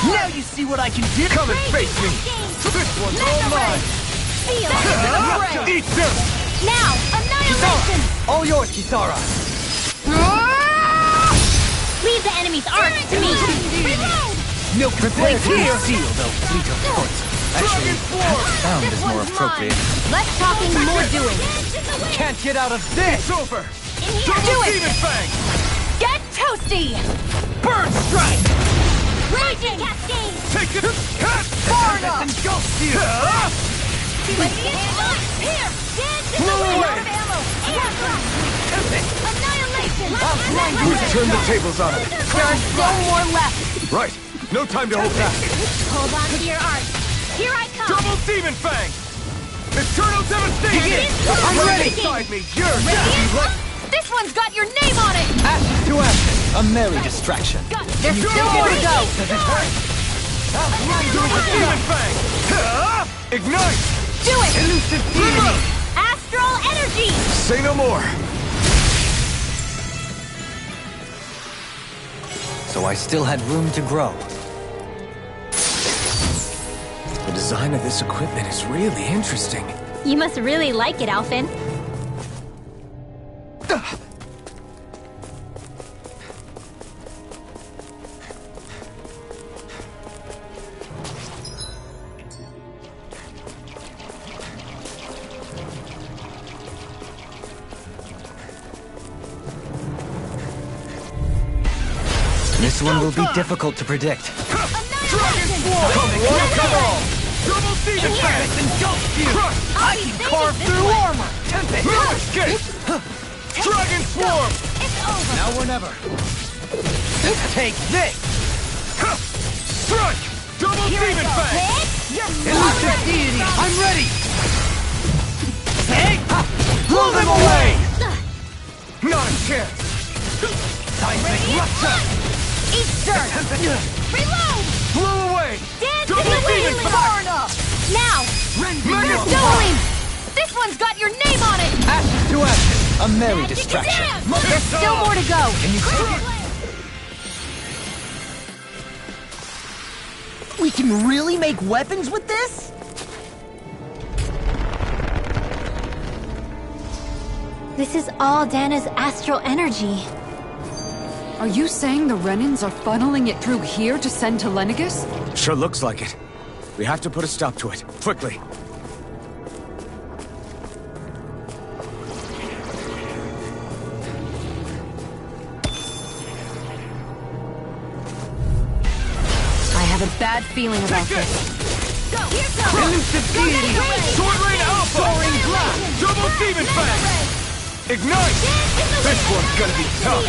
Now you see what I can do! Come and face me! This one's all mine! Eat this! Now, annihilation! All yours, Kisara! Leave the enemy's arcs to me! Reload! No complaint here! Seal, though, fleet of foot. Actually, sound is more appropriate. Less talking, more doing. Can't get out of this! It's over! Do it! Demon Fang! Get toasty! Burn Strike! Raging cascade! Take it! Far enough! Engulf you! Here! Blow away! Annihilation! We've turned the tables on him. There are still more left! Right. No time to hold back. Hold on to your arc. Here I come! Double Demon Fang! Eternal Devastation! I'm ready! Inside me, you're dead! This one's got your name on it! Ashes to ashes, a merry distraction. There's still more to go! Does it hurt? Double Demon Fang! Ignite! Do it! Elusive Demon! Astral energy! Say no more. So I still had room to grow. The design of this equipment is really interesting. You must really like it, Alphen. This one will be difficult to predict. Dragon Swarm! Come on! Double Demon Fang! Engulf you! I can carve through armor! Tempest! No escape! Dragon Swarm! It's over! Now or never. Take this! Strike! Double Demon Fang! Elusive deity! I'm ready! Hey! Blow them away! Not a chance! Seismic Rupture! Easter! Reload! Blow away! Dance Double in the Demon wind! Fang! Now! Mega Dueling! This one's got your name on it! Ashes to ashes, a merry distraction. There's still more to go! Can you We can really make weapons with this? This is all Dana's astral energy. Are you saying the Renans are funneling it through here to send to Lenegis? Sure looks like it. We have to put a stop to it. Quickly. I have a bad feeling about this. Go! Here goes! Elusive Deity! Sword Rain Alpha! Soaring Blast! Double Demon Fang! Ignite! This one's gonna be tough!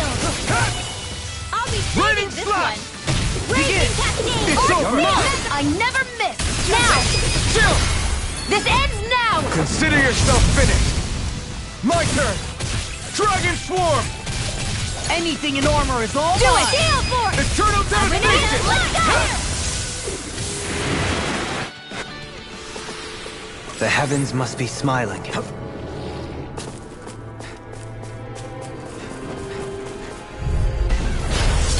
I'll be Raining saving this Slash! one! Raging Cascade! It's over! I never miss! Now! Still! This ends now! Consider yourself finished! My turn! Dragon Swarm! Anything in armor is all Do mine! it! Deal for it! Eternal Devastation! The heavens must be smiling.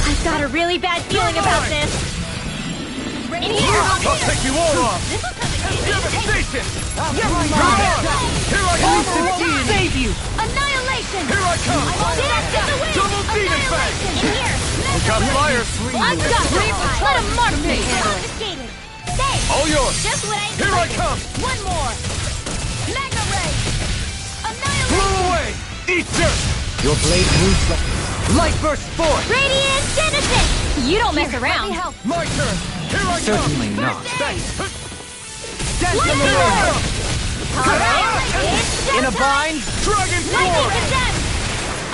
I've got a really bad feeling about this! In here! I'll take you all off! This'll come in handy. Devastation! You're mine! Here I come! Save you! Annihilation! Here I come! Dance in the wind! Double Demon Fang! In here! We got fire! I've got it! Let him mark me! Confiscated! Stay! All yours! Just what I Here I expected. come! One more! Mega Ray! Annihilation! Blow away! Eat dirt! Your blade moves like... Light burst forth! Radiant Genesis! You don't mess around! My turn! Here I come! Certainly not. Dance One in the more! wind! Alright! It's In a showtime! bind? Dragon Lightning Swarm! Cassette!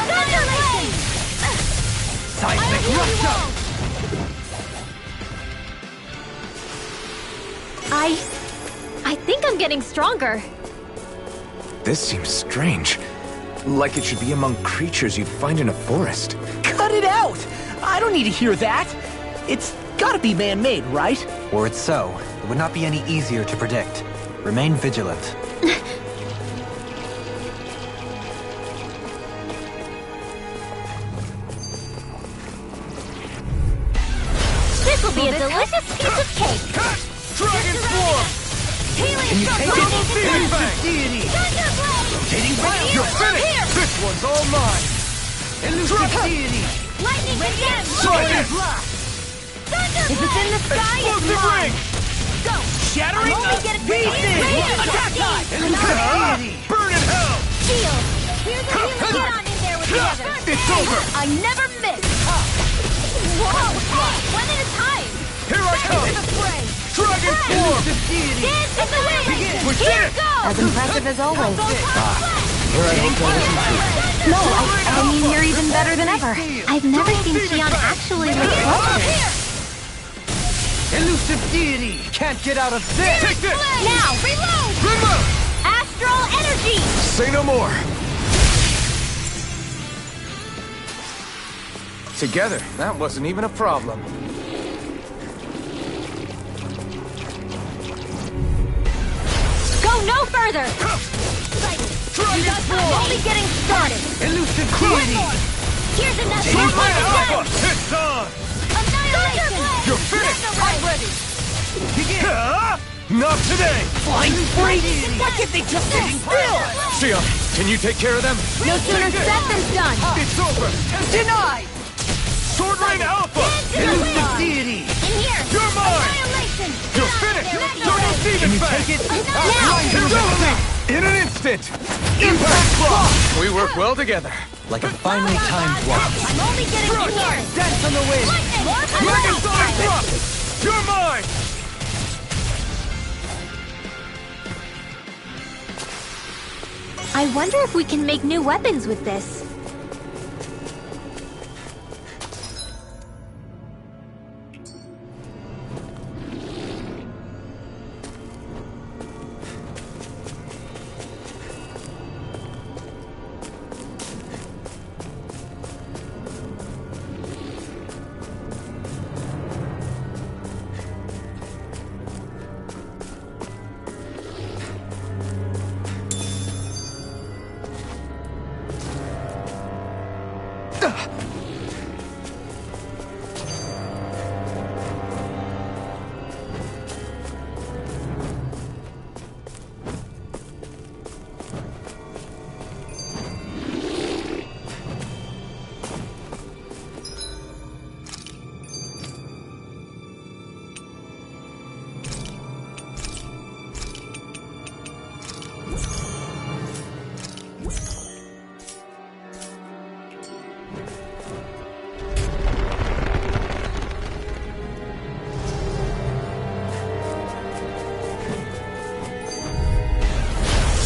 Annihilation! Seismic I think I'm getting stronger. This seems strange. Like it should be among creatures you'd find in a forest. Cut it out! I don't need to hear that. It's gotta be man-made, right? Were it so, it would not be any easier to predict. Remain vigilant. This will be a delicious piece of cake. Dragon Form! Can you take Double Deity! Rotating Blade! You're finished! This one's all mine! Elusive Deity! Lightning again! Dragon! If it's in the sky, it's Explosive mine! Ring! Go! Shattering I'm only the getting pieces! Attack time! Deity! Burn in hell! Shield! Here's a healing get on in there with the others! It's over! I never miss! Whoa! One at a time! Here I come! Dragon Form! Dance in the wind! We did Here it! goes! As impressive as always. Here I hope to listen to. No, I mean, you're even better than ever. I've never seen Xion actually look closer. Elusive Deity! Can't get out of this! Take this! Now, reload! Reload! Astral energy! Say no more. Together, that wasn't even a problem. Go no further! Dragon Form! Only getting started! Elusive One Deity! more! Here's another! Swordblade Alpha! Annihilation! It's on! You're finished! I'm ready! Huh? Not today! Flying Deity! Why can't they just sit still? Xion, can you take care of them? No sooner said than done! It's over! Denied! Sword Rain Alpha! Elusive Deity! In here! You're mine! Annihilation! You're finished! Double Demon Fang! Now! Agility! In an instant! Impact Block! We work well together. Like a finely timed watch. I'm only getting in here! Dance on the wind! Dragon Sonic Thrust! You're mine! I wonder if we can make new weapons with this.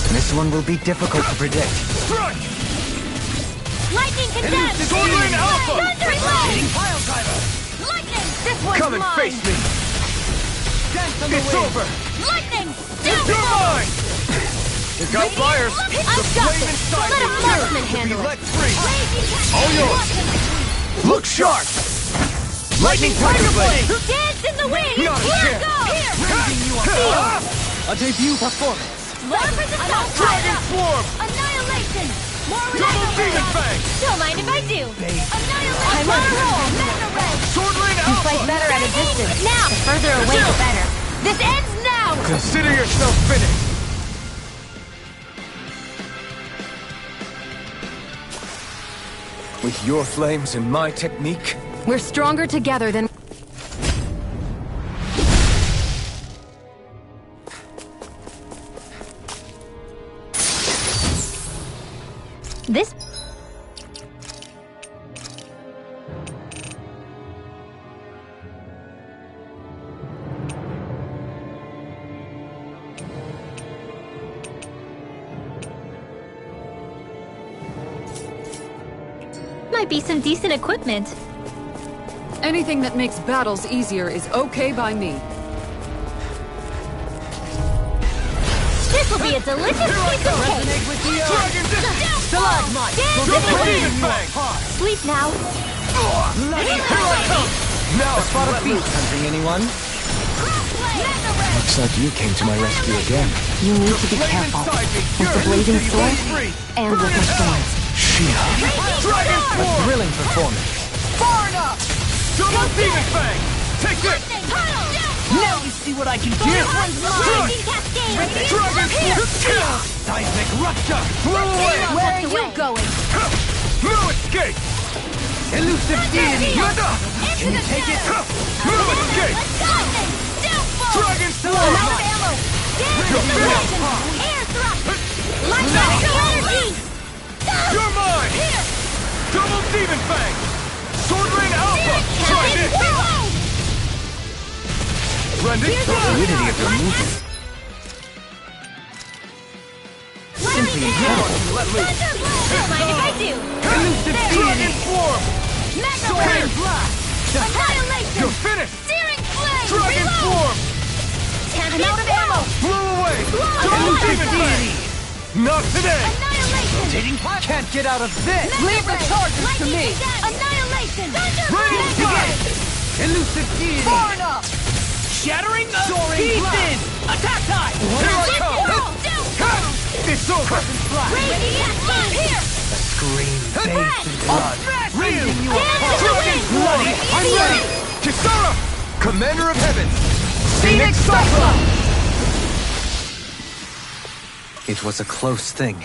This one will be difficult to predict. Strike! Lightning condensed! Sword Rain Alpha! Thunder blade! Pile driver! Lightning! This one's Come and mine! face me! Dance on the It's wind! over! Lightning! You're mine! You got fires! I've The got flame this! inside Let you a here marksman to be handle let it! free! All yours! Look sharp! Lightning Thunder Blade! Dance in the wind! Not a Here chance. goes! Here! Raising you up! A debut performance! Look for the sun! Dragon Swarm! Annihilation! More with Double Mega Demon Ray. Fang! Don't mind if I do! Annihilation! I'm on a roll. Mega Ray! Sword Rain You fight Alpha! better at a distance. Now! The further away, the better. This ends now! Consider yourself finished! With your flames and my technique, We're stronger together than... This... might be some decent equipment. Anything that makes battles easier is okay by me. be a delicious piece of cake! Sleep now! Now, spot a beast hunting anyone? Looks like you came to my rescue again. You need to be careful. With the blazing sword and with her swords. Shia. A thrilling performance. Far enough! Double Demon Fang! Take this! Now you see what I can do! Seismic Rupture! Blow away! Where are you going? No escape! Elusive deity! Can you take it? No escape! Dragon Swarm! Ammo! Air thrust! Light energy! You're mine! Here! Double Demon Fang! Sword Rain Alpha! Try this! Rending The fluidity of your movement. Simply incredible. Let loose! Don't mind if I do! Elusive Dragon Swarm! Mega Sword Wave! Blast! Annihilation! You're finished! Searing Flame! Dragon Swarm! I'm out of ammo! Blow away! Double Demon Fang! Not today! Annihilation! Can't get out of this! Leave the charges to me! Annihilation! Radiant Strike! Elusive deity! Far enough! Shattering the Ethan! Attack time! Here I come! It's over! Here! Scream bathed in blood. Rending you Dragon Bloody! I'm ready! Kisara! Commander of Heavens! Phoenix Cyclone! It was a close thing.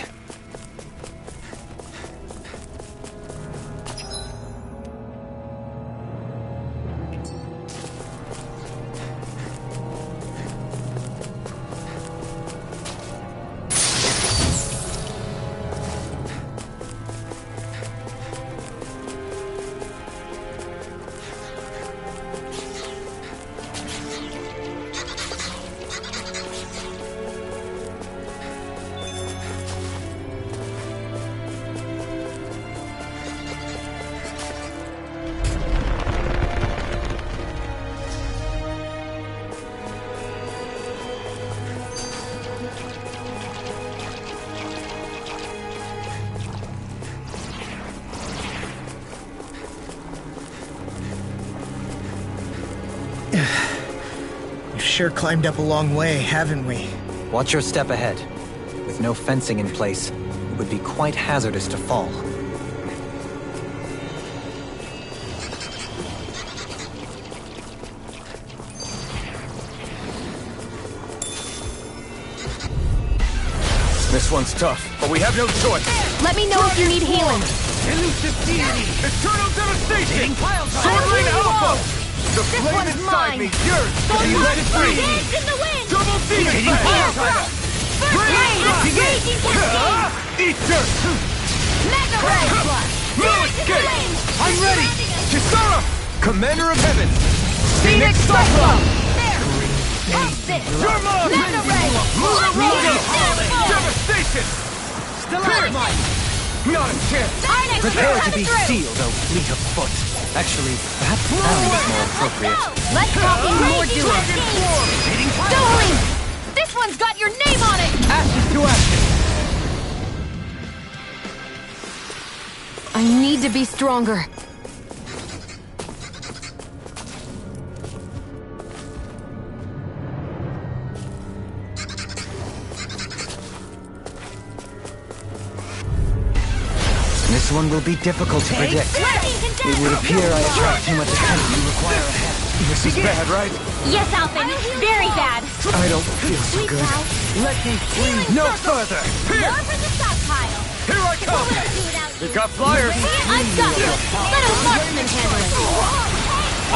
We've sure climbed up a long way, haven't we? Watch your step ahead. With no fencing in place, it would be quite hazardous to fall. This one's tough, but we have no choice. Let me know if you need healing. Elusive deity! Eternal Devastation! Sword Sword Rain Alpha! The This flame one's inside mine. me yearns to be let it free! Dance in the wind! Double Demon Fang! First raging cascade! Eat dirt! Mega ray! No escape! I'm ready! Kisara! Commander of Heavens! Phoenix Cyclone! There! How's this? You're mine! Mega ray! Devastation! Stalagmite! Not a chance! Prepare to be sealed, O fleet of foot. Actually, perhaps sound is more appropriate. Let's talk more do it! Dueling! This one's got your name on it! Ashes to ashes! I need to be stronger. This one will be difficult to predict. It would appear I attract too much attention and require a hand. This is bad, right? Yes, Alphen. Very bad. I don't feel so Sleep good. now. Let me please! No further! Here! More for the stockpile. Here I What come! will it do without you? You got flyers! I've got it. Let a marksman handle it.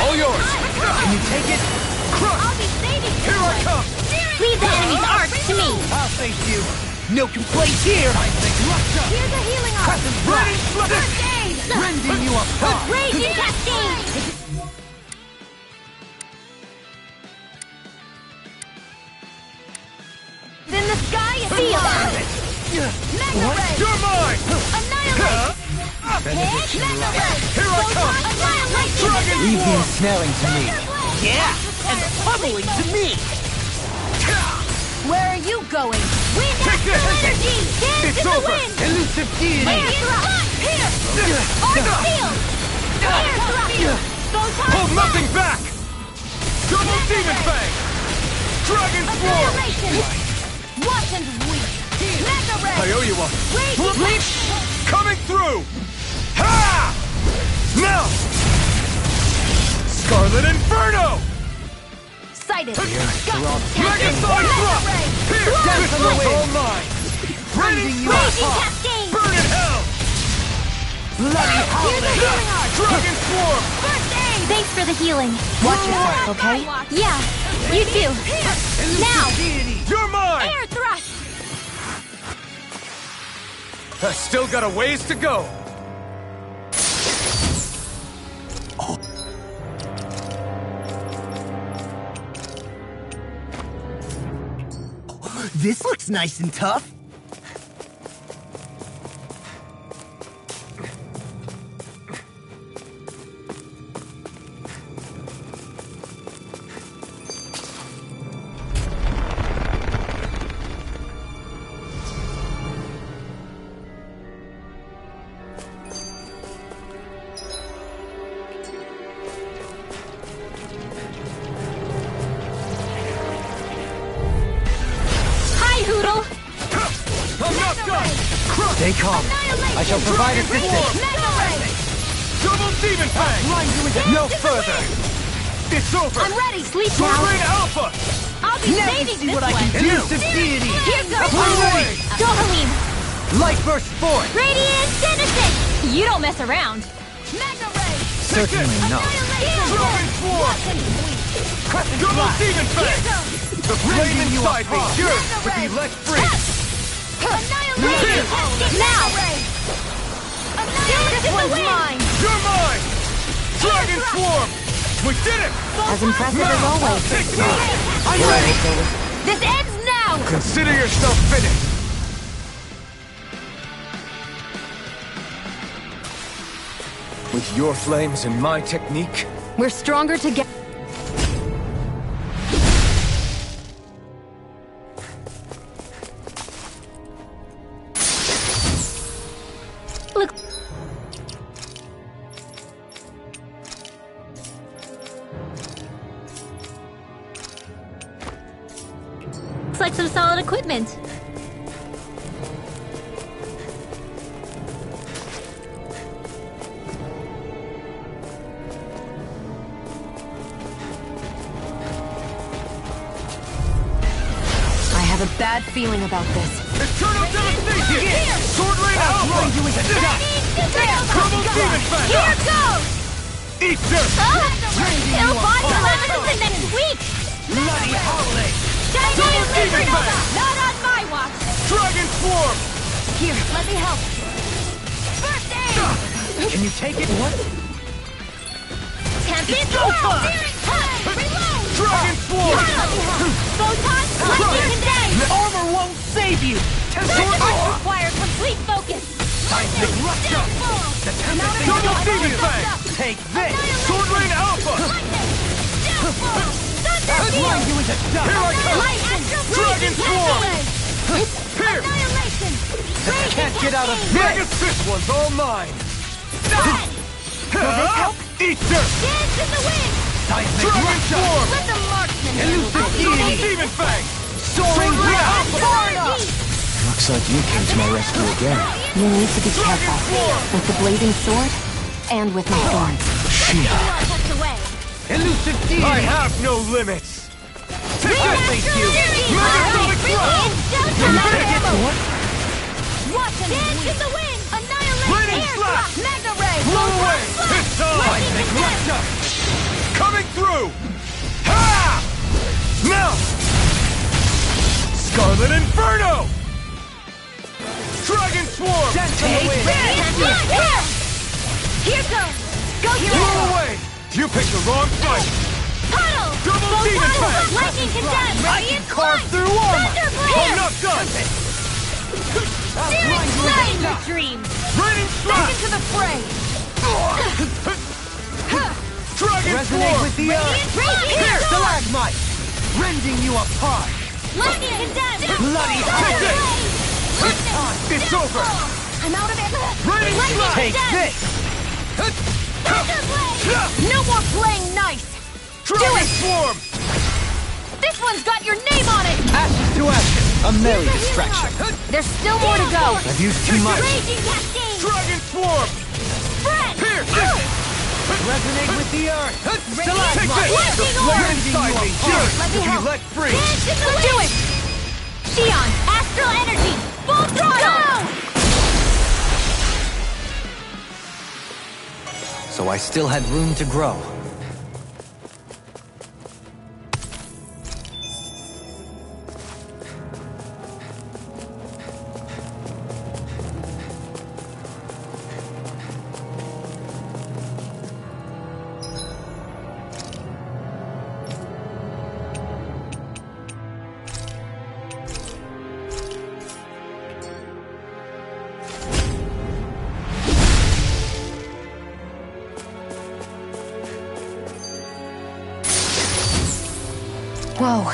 All yours! Can you take it? I'll be saving you. Here I come! Leave the enemy's arcs to me. I'll face you! No complaints here! Here's a healing arc. Ready! First aid. Rending you apart! Raging cascade. In the sky is sealed. Mega ray. You're mine! Annihilate. Mega ray. Here I come! Annihilation. Dragon Leave the Swarm! ensnaring to me. Yeah! And the pummeling to me! Where are you going? Wind Astral energy! Dance in the wind! Elusive deity! Air thrust! Here! Arc field! Air thrust! Photon Hold nothing back! Double demon fang! Dragon swarm! Annihilation! Watch and weep! Mega ray! I owe you one. Raging Leap! Coming through! Ha! Now! Scarlet Inferno! Sighted! Mega Side Thrust! Here! This one's all mine! Raging Cascade! Burn in hell! Bloody howling! Dragon swarm! First aid! Thanks for the healing. Watch yourself, okay? Yeah, you too. Now! You're mine! Air thrust! I still got a ways to go. This looks nice and tough. Stay calm. I shall provide assistance. Double demon fang! No further. It's over. I'm ready. Sleep Sword now. Rain Alpha! I'll be saving this one. Elusive deity. Here goes. Away. Dohalim. Light burst forth. Radiant Genesis. You don't mess around. Mega ray. Certainly not. Dragon swarm! Double demon fang! The flame inside me yearns to be let free. Annihilation. Now. This one's mine. You're mine! Dragon swarm! We did it! As impressive as always. I'm ready! This ends now. Consider yourself finished! With your flames and my technique, We're stronger together. Look. Looks like some solid equipment. I have a bad feeling about this. Eternal Devastation! Sword Rain Alpha! Double demon fang! Here goes! Eat dirt! It'll body 11 next week! Bloody howling! Double demon fang! Not on my watch! Dragon swarm! Here, let me help. First aid! Can you take it? What? Tempest Roll! Reload! Dragon swarm! Photon Lightning Today! Armor won't save you! Require complete focus! Seismic rupture! Double demon fang! Take this! Sword Rain Alpha! Here I come! Dragon swarm! Here! Can't get out of Mega this! This one's all mine! Eat dirt! Dance in the wind! Seismic Dragon rupture! swarm! Let the marksman Elusive Double deity! demon fang! Soaring Sword Rain ground! Alpha! Looks like you came to my rescue again. You need to be careful. With the blazing sword, and with my thorns. Elusive deity! I have no limits! Take this! Thank you! Megasonic thrust! Watch and dance in the wind! Annihilate Raining air slash! thrust! Mega ray! Blow away! It's time! Seismic rupture! Coming through! Ha! Now! Scarlet Inferno! Dragon Swarm! Here goes! Go Blow away! You picked the wrong fight! Puddle! Double demon fang! Lightning condemned! I can carve through armor! I'm not done! Searing slay in your dreams! Raining slash! Into the fray! Dragon Resonate Swarm! with the earth! Here! Stalagmite! Rending you apart! Lightning condemned! Bloody Take it! It's over! I'm out of it! Raining Slash! Take this! No more playing nice! Dragon Swarm! This one's got your name on it! Ashes to ashes! A merry distraction. There's still more to go! I've used too much. Raging Cascade! Dragon Swarm! Friend! Resonate with the earth. Radiant Lightning Orb! Let me help! Let free. Dance in the wind! Do it! Xion, Astral Energy! Full throttle! So I still had room to grow. Whoa.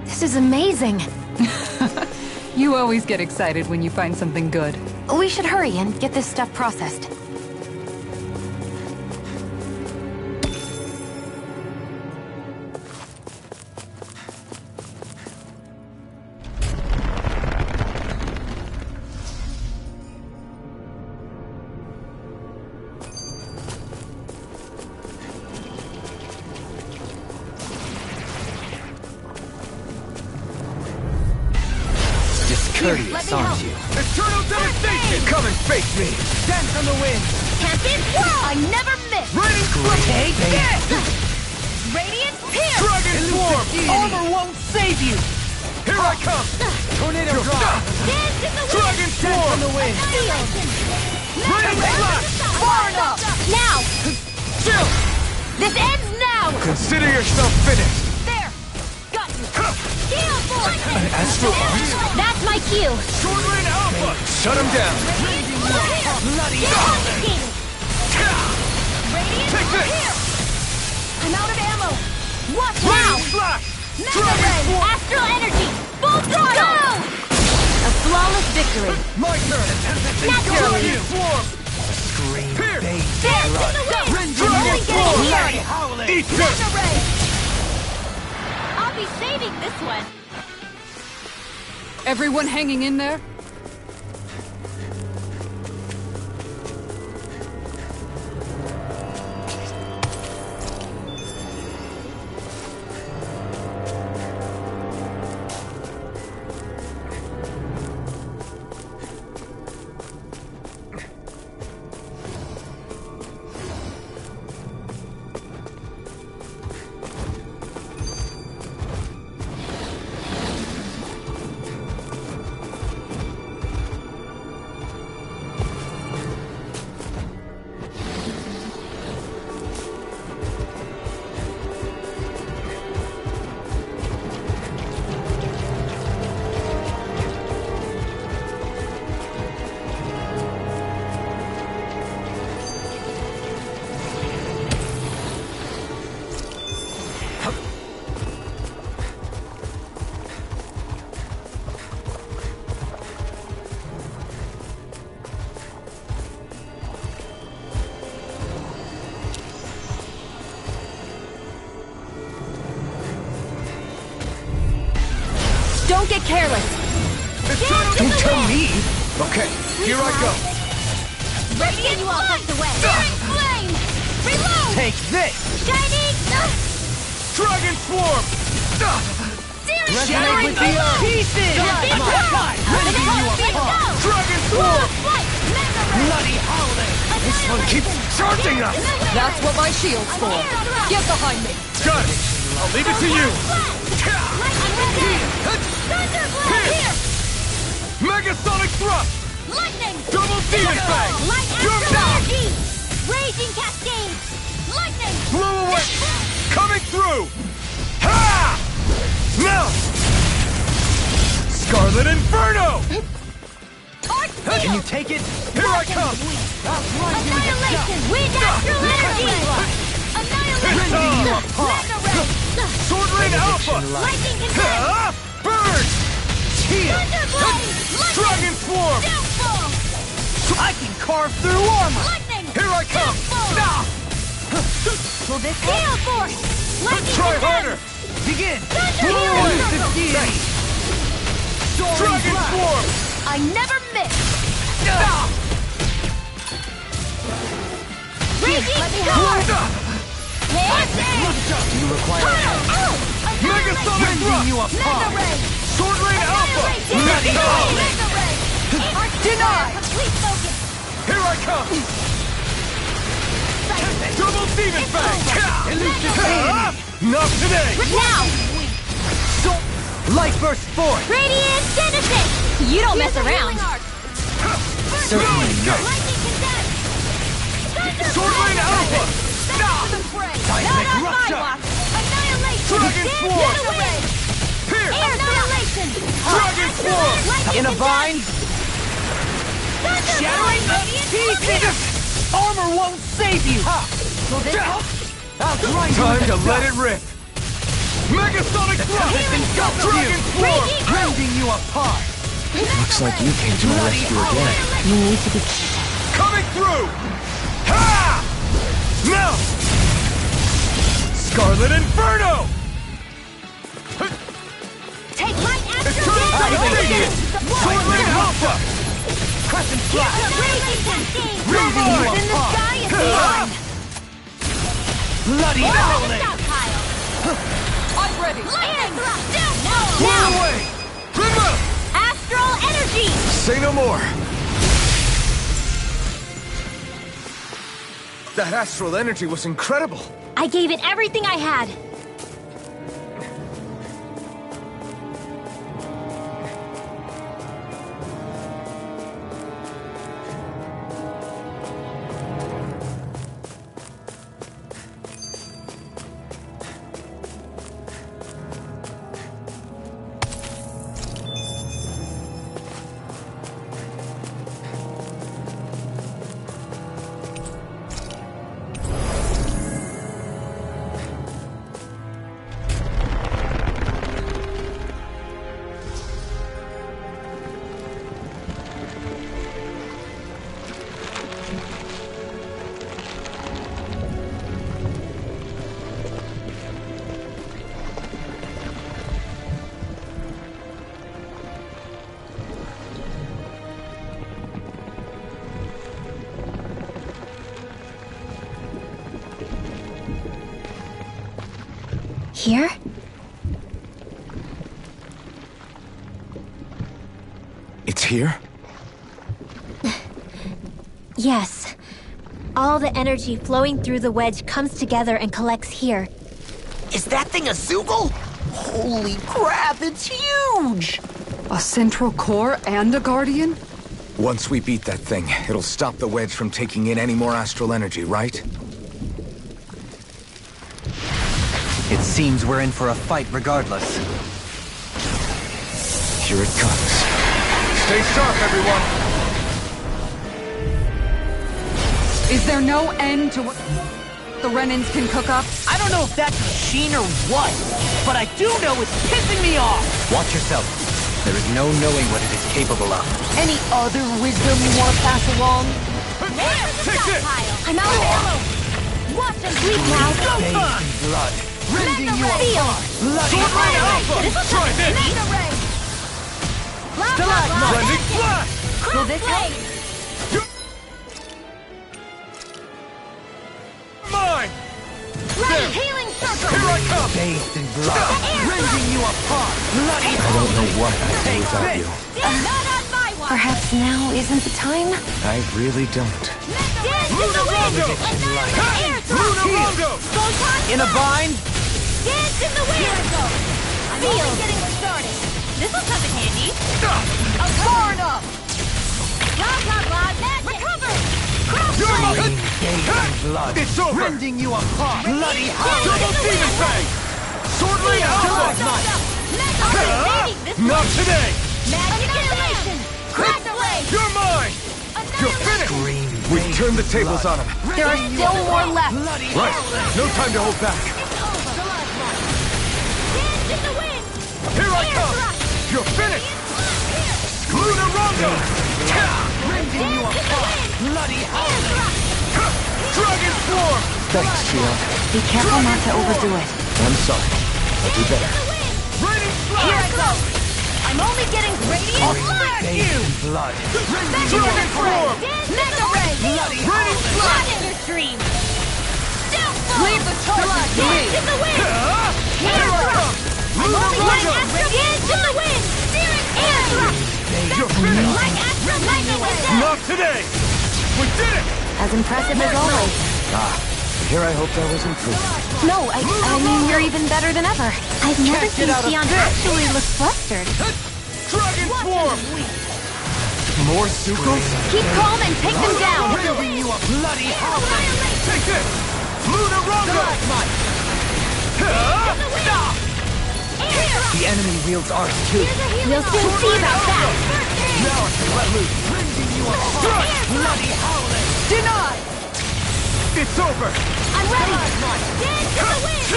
This is amazing. You always get excited when you find something good. We should hurry and get this stuff processed. Discourteous, aren't you? Eternal Devastation! Come and face me! Dance on the wind! Champion Swirl! I never miss! Raining Slash! Take this! Radiant Pierce! Dragon Swarm! Armor won't save you! Here I come! Tornado drop! Dance in the wind! Dragon Swarm! On the wind! Raining Slash! Far enough! Now! Chill! This ends now! Consider yourself finished! There! Got you! Heal Force! An Astral Art? That's my cue! Short-Range Alpha! Shut him down! Bloody Take this! Here! I'm out of ammo! Watch Raining now! Slash! Mega Dragon Ray! Swarm! Astral Energy! Full throttle! Go! A flawless victory! My turn! Naturally! Dragon Swarm! Pierce! Dance in the wind! Only getting here! Eat this! Mega Ray! I'll be saving this one! Everyone hanging in there? Don't get careless. Don't tell me! Okay, here I go! Radiant you all tucked away! Searing flame! Reload! Take this! Shining! Dragon Swarm! Searing Resonate with the earth! Pieces! Champion Swirl! Dragon Swarm! Flight! Mega Ray! Bloody holiday! This one keeps charging us! That's what my shield's for. Get behind me. Got it! I'll leave it to you! Here! Megasonic Thrust! Lightning! Double Demon Fang! Light You're Astral down! Energy! Raging Cascade! Lightning! Blow away! Coming through! Ha! come! Annihilation! Wind astral energy! Annihilation! Mega ray! Sword Rain Alpha! Lightning condemn! Burn! Thunderblade! Dragon Swarm! Downfall! I can carve through armor! Lightning! Here I come! Downfall! Will this Gale Force! Lightning Try condemn! harder! Begin! Thunder away! Circle! Dragon Swarm! I never miss! Raging Storm! You require Mega Sonic Thrust! You apart! Mega Ray! Sword Rain Alpha! Mega Let's go! Ray! Denied! Complete focus! Here I come! Double Demon Fang! Not today! Now! Light burst forth! Radiant Genesis! You don't mess around! Certainly not. Lightning condemn! Sword Rain Alpha! Not on my watch! Annihilation! Dragon Swarm! Get away! Here! Air Annihilation! Dragon Swarm! In a bind! Shattering the pieces! Armor won't save you! Time to let it rip! Mega Sonic Thrust! Dragon Swarm! Rending you apart! Looks like you came to my rescue again. You need to be careful. Coming through! Ha! Now! Scarlet Inferno! Take light astral Eternal damage! Devastation! Sword Rain Alpha! Crescent flash! Raging cascade! Rending you In the apart! sky is beyond! Bloody howling! Stockpile! I'm ready. Lightning thrust! Now! Blow Now! away! Rimba! Astral energy! Say no more. That astral energy was incredible. I gave it everything I had. Here? It's here? Yes. All the energy flowing through the wedge comes together and collects here. Is that thing a Zoogle? Holy crap, it's huge! A central core and a guardian? Once we beat that thing, it'll stop the wedge from taking in any more astral energy, right? It seems we're in for a fight regardless. Here it comes. Stay sharp, everyone! Is there no end to what the Renans can cook up? I don't know if that's a machine or what, but I do know it's pissing me off! Watch yourself. There is no knowing what it is capable of. Any other wisdom you want to pass along? Take this! I'm out of ammo! Watch them bleed now! Go time! Blood. Rending you Feel! apart! Bloody Sword Rain howling! Alpha! Try this! Mega ray! Blending Flash! Will this help? Mine! Right, healing circle! Here I come! Bathed in blood. Rending you apart! Bloody I don't know what I'd do without you. Not on my watch! Perhaps now isn't the time? I really don't. Dance in the wind! Another air thrust! Lunarongo! Photon In a bind? Dance in the wind! I'm only getting started. This will come in handy. Far enough! Blah, blah, blah, magic! Recover! Crossblade! Bathed in blood. It's over! Rending you apart! Bloody Double howling! Demon Fang! Sword Rain Alpha! This Not today! Magic annihilation! Crack away! You're mine! You're finished! We've turned the tables on him. There are still more left. Right. No time to hold back. Here I come! You're finished! Luna Rondo! Rending you apart! Bloody hell! Dragon Swarm! Thanks, Shion. Be careful not to overdo it. I'm sorry. I'll do better. Radiant Here I go! I'm only getting radiant blood! Dragon Swarm! Mega Ray! Radiant Blood in your stream! Leave the charge to me! In the wind! Here I come! Luna Rondo! Radiant in the wind! Air thrust! You're finished! Like Astral Lightning with death! Not today! We did it! As impressive as always. Here I hoped I was improved. No, I mean, you're even better than ever. I've never seen get out of Shion this. actually look flustered. Dragon Swarm! More Zuko's? Keep calm and take them down. Wielding you a bloody howler! Take this! Luna Rondo! Stop! The enemy wields ours too. We'll soon see about that. Now I can let loose. Rending you apart! Bloody howling! Denied! It's over! I'm ready. Dance to the wind.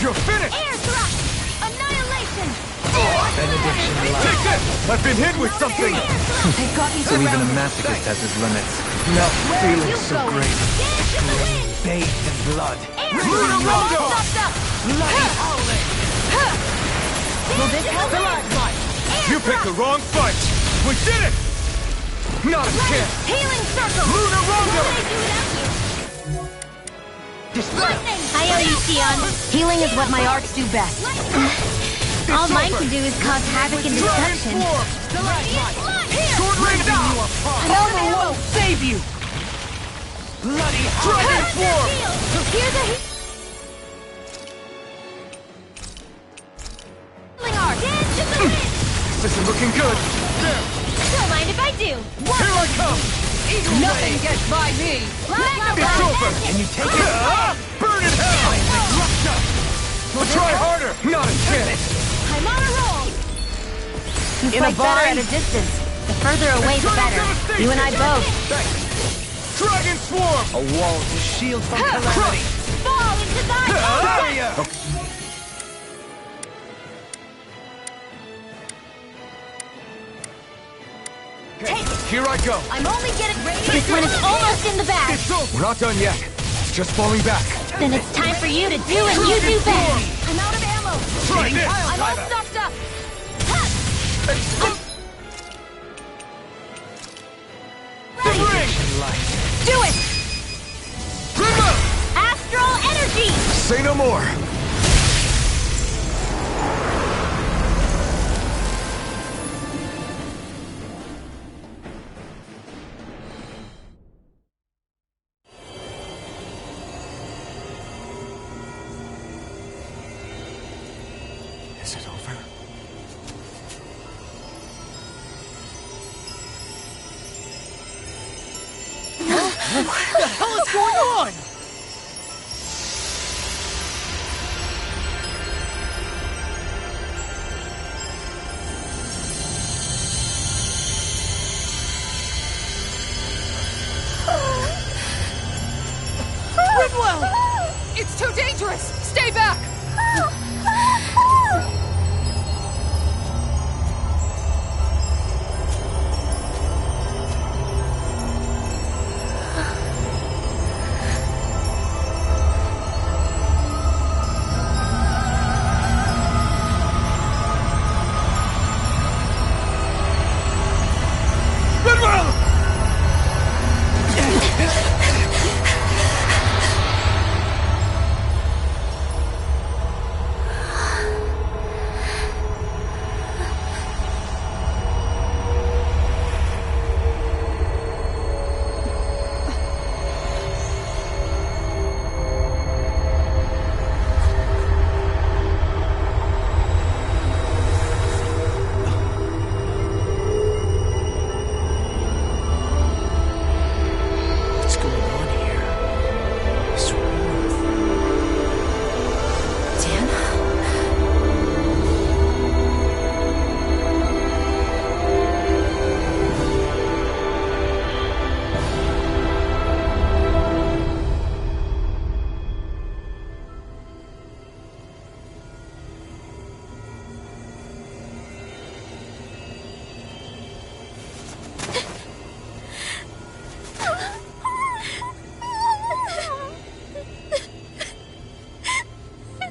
You're finished! Air thrust. Annihilation. Benediction alive. Take this! I've been hit with something! They've got you So even a surrounded. masochist has his limits. Not feeling so going? great. Dance to the wind. Bathed in blood. Air Luna thrust. Rondo! Up. Bloody howling! Will this help? You picked the wrong fight! We did it! Not a chance! Healing circle. Luna Rondo! Lightning. I owe you, Shion. Healing is what my arts do best. All mine can do is cause havoc and destruction. Sword Raven! Elmo won't Save you! Bloody Dragon Form! Here's a healing art. Dance to the wind. This isn't looking good! Don't mind if I do. Here I come! Nothing gets by me! It's over! And you take it? Burn in hell! Try harder! Not a chance! I'm on a roll. You fight better at a distance. The further away, the better. You and I both. Dragon Swarm! A wall to shield from calamity! Fall into thy Barrier! Take it. Here I go! I'm only getting ready. This one is almost in the bag. It's over! We're not done yet. Just falling back. Then it's time for you to do what you do best. I'm out of ammo. Try this! I'm all stuffed up. The ring! Do it! Rima! Astral energy! Say no more! Is it over? What the hell is going on? Ridwell! It's too dangerous! Stay back!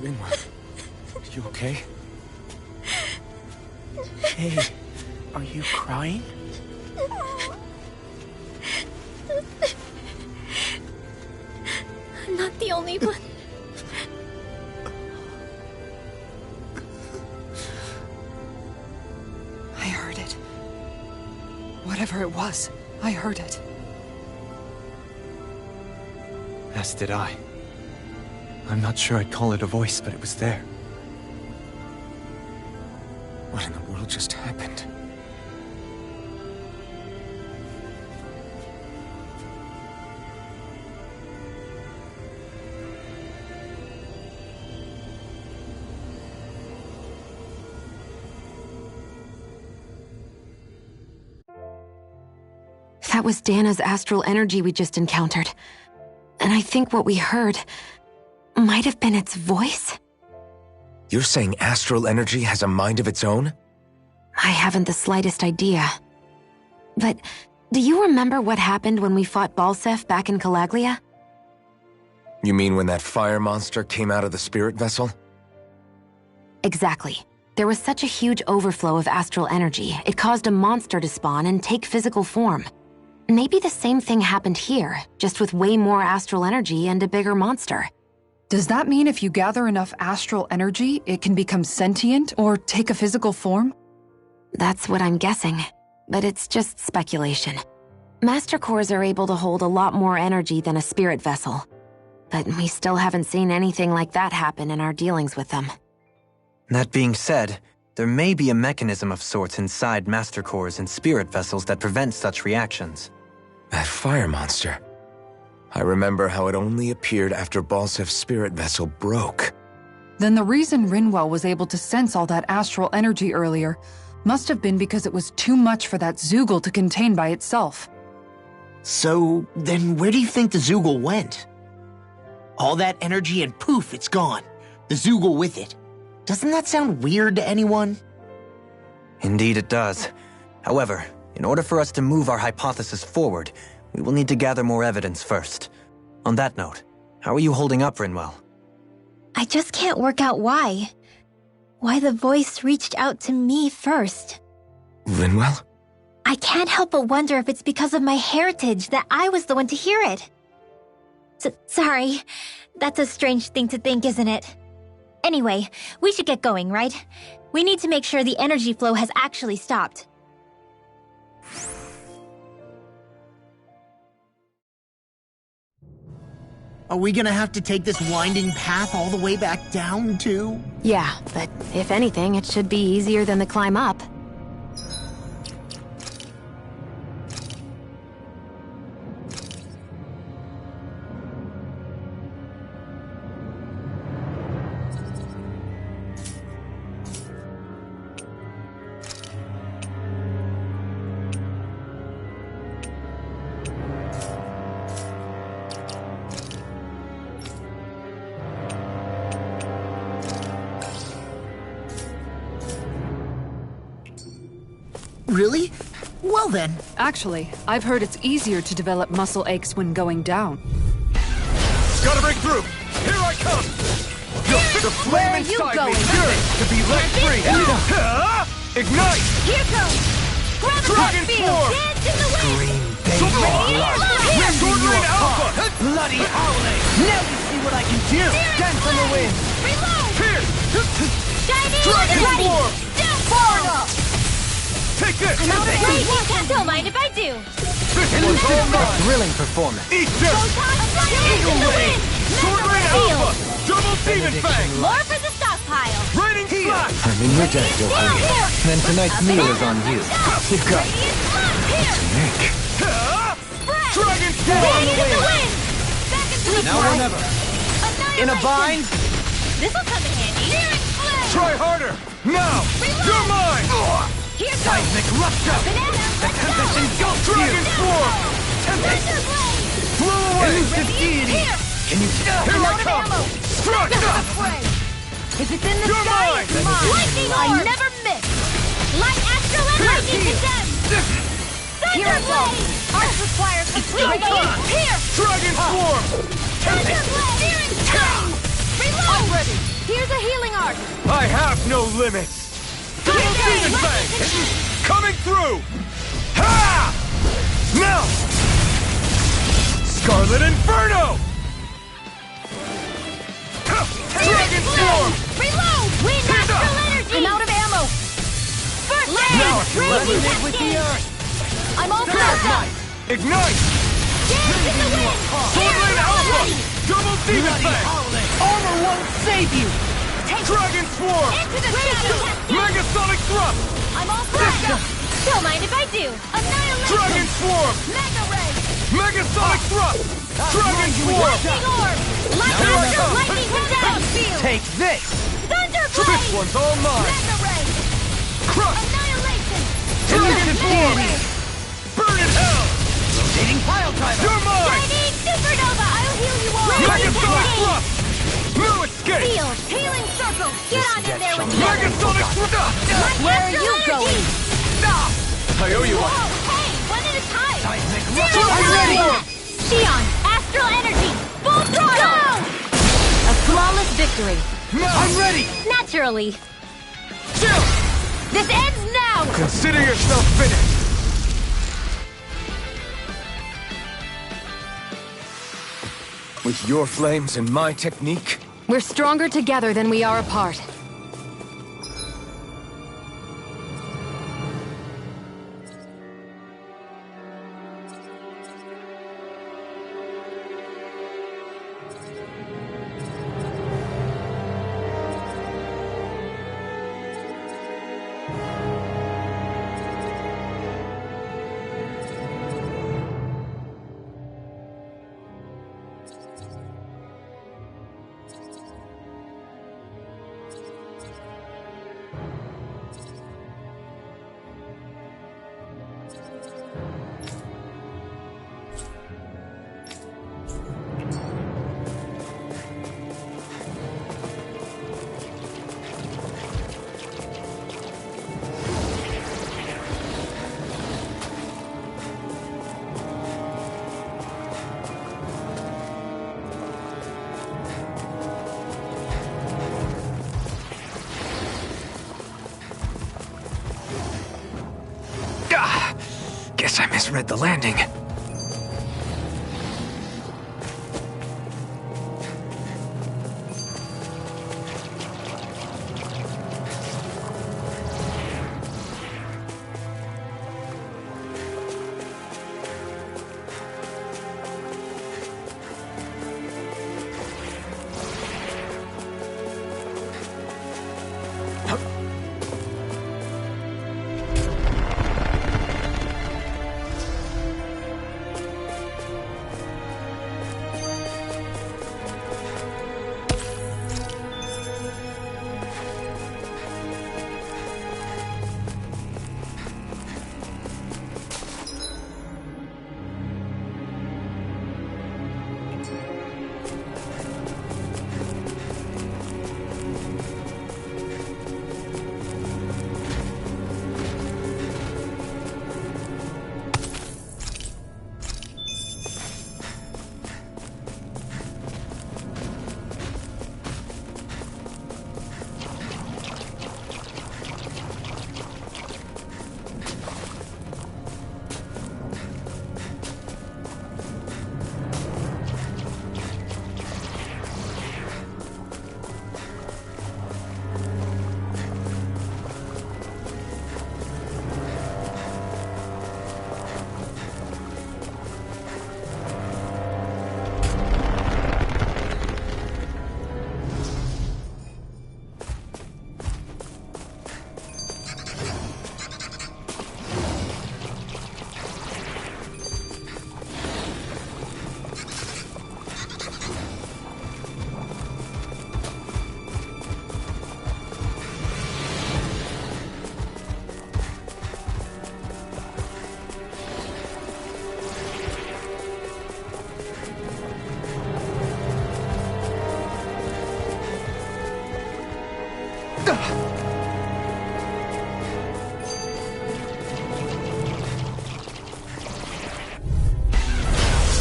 Rinwell, you okay? Hey, are you crying? I'm not the only one. I heard it. Whatever it was, I heard it. As did I. I'm not sure I'd call it a voice, but it was there. What in the world just happened? That was Dana's astral energy we just encountered. And I think what we heard might have been its voice? You're saying astral energy has a mind of its own? I haven't the slightest idea. But do you remember what happened when we fought Balseph back in Calaglia? You mean when that fire monster came out of the spirit vessel? Exactly. There was such a huge overflow of astral energy, it caused a monster to spawn and take physical form. Maybe the same thing happened here, just with way more astral energy and a bigger monster. Does that mean if you gather enough astral energy, it can become sentient or take a physical form? That's what I'm guessing, but it's just speculation. Master Cores are able to hold a lot more energy than a spirit vessel, but we still haven't seen anything like that happen in our dealings with them. That being said, there may be a mechanism of sorts inside Master Cores and spirit vessels that prevents such reactions. That fire monster. I remember how it only appeared after Balsef's spirit vessel broke. Then the reason Rinwell was able to sense all that astral energy earlier must have been because it was too much for that Zoogle to contain by itself. So, then where do you think the Zoogle went? All that energy and poof, it's gone. The Zoogle with it. Doesn't that sound weird to anyone? Indeed it does. However, in order for us to move our hypothesis forward, we will need to gather more evidence first. On that note, how are you holding up, Rinwell? I just can't work out why. Why the voice reached out to me first. Rinwell? I can't help but wonder if it's because of my heritage that I was the one to hear it. Sorry. That's a strange thing to think, isn't it? Anyway, we should get going, right? We need to make sure the energy flow has actually stopped. Are we gonna have to take this winding path all the way back down, too? Yeah, but if anything, it should be easier than the climb up. Really? Well then. Actually, I've heard it's easier to develop muscle aches when going down. Gotta break through! Here I come! The flame inside me yearns to be let free! Ignite! Here goes! Grab a Dragon form! Dance in the wind! Sword Rain Alpha! Bloody howling! Now you see what I can do! Dance on the wind! Reload! Here! Dive in! Dragon Ready! form! Down! Far enough! Take this! I'm out of range! Don't mind if I do! This one's all mine! Thrilling performance. Eat this! Eagle Wing! Sword Rain Alpha! Double Demon Fang! More for the stockpile! Raining Slash! I'm in your debt, Yohei. Then tonight's meal is on you. You got it. To make. Dragon Storm! Ready to win! Back into the Now or never. In a bind? This'll come in handy. Try harder! Now! You're mine! Here's Seismic rupture! The tempest engulfs you! Dragon Form! Tempest! Blow away! Elusive deity! Can you... Here I come! Struck! If it's in the You're sky, mine! it's mine! Lightning I never miss! Light astral and lightning condemned! Thunderblade! Arts require complete Here! Dragon Form! Thunderblade! Searing Time! Reload! I'm ready! Here's I have no limits! Double Demon Fang! Coming through! Ha! Now! Scarlet Inferno! Dragon Swarm! Reload! Wind Astral Energy! I'm out of ammo! Now I can level Raging with the earth! I'm all Dark set! Knight! Ignite! Dance in the wind! Swordland Alpha! Double Demon Fang! Armor won't save you! Dragon Swarm! Into the shadows! Megasonic Thrust! I'm all set! Don't mind if I do! Annihilation! Dragon Swarm! Mega Ray! Megasonic Thrust! Dragon Swarm! Lightning Orb! Lightning Down! Take this! Thunder This Blade! one's all mine! Mega Ray! Crush! Annihilation! Dragon Swarm! Burn in hell! Rotating pile driver! You're mine! Lightning Supernova! I'll heal you all! Megasonic Thrust! No escape! Field! Healing Circle! Get on in there with me! Megasonic Thrust! Where are you going? I owe you one! Whoa! Hey! One at a time! I'm ready! Xion! Astral Energy! Full throttle! A flawless victory. I'm ready! Naturally. Chill! This ends now! Consider yourself finished! With your flames and my technique, We're stronger together than we are apart. Guess I misread the landing.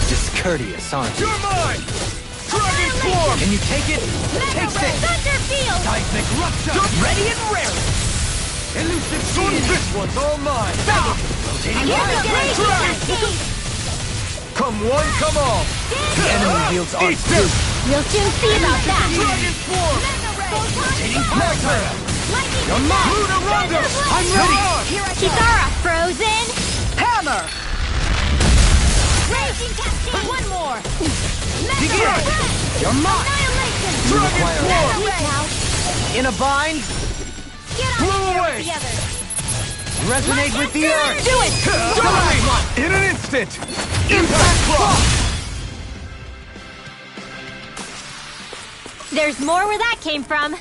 Discourteous, aren't you? You're mine! Dragon Swarm! Can you take it? Take this! Thunder Field! Seismic rupture! Ready and raring! Elusive shield! This one's all mine! Rotating Come one, come all! The enemy wields our soup. We'll soon see about that. Dragon form! Rotating Panther! You're mine! Lunarunga! I'm ready! Kitara, frozen. Hammer! Raging Cascade. One more. Begin! You're mine! Annihilation. Dragon form! In a bind, Get on Blow here away. together. resonate with the earth! Do it. In an instant! Impact block! There's more where that came from.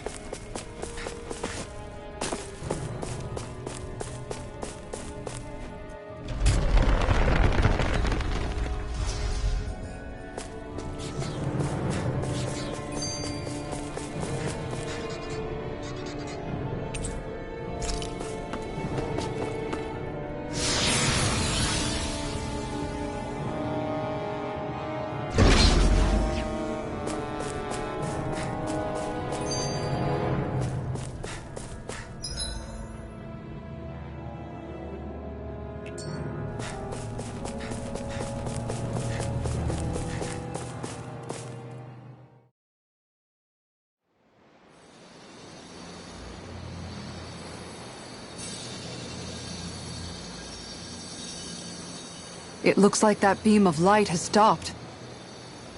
It looks like that beam of light has stopped.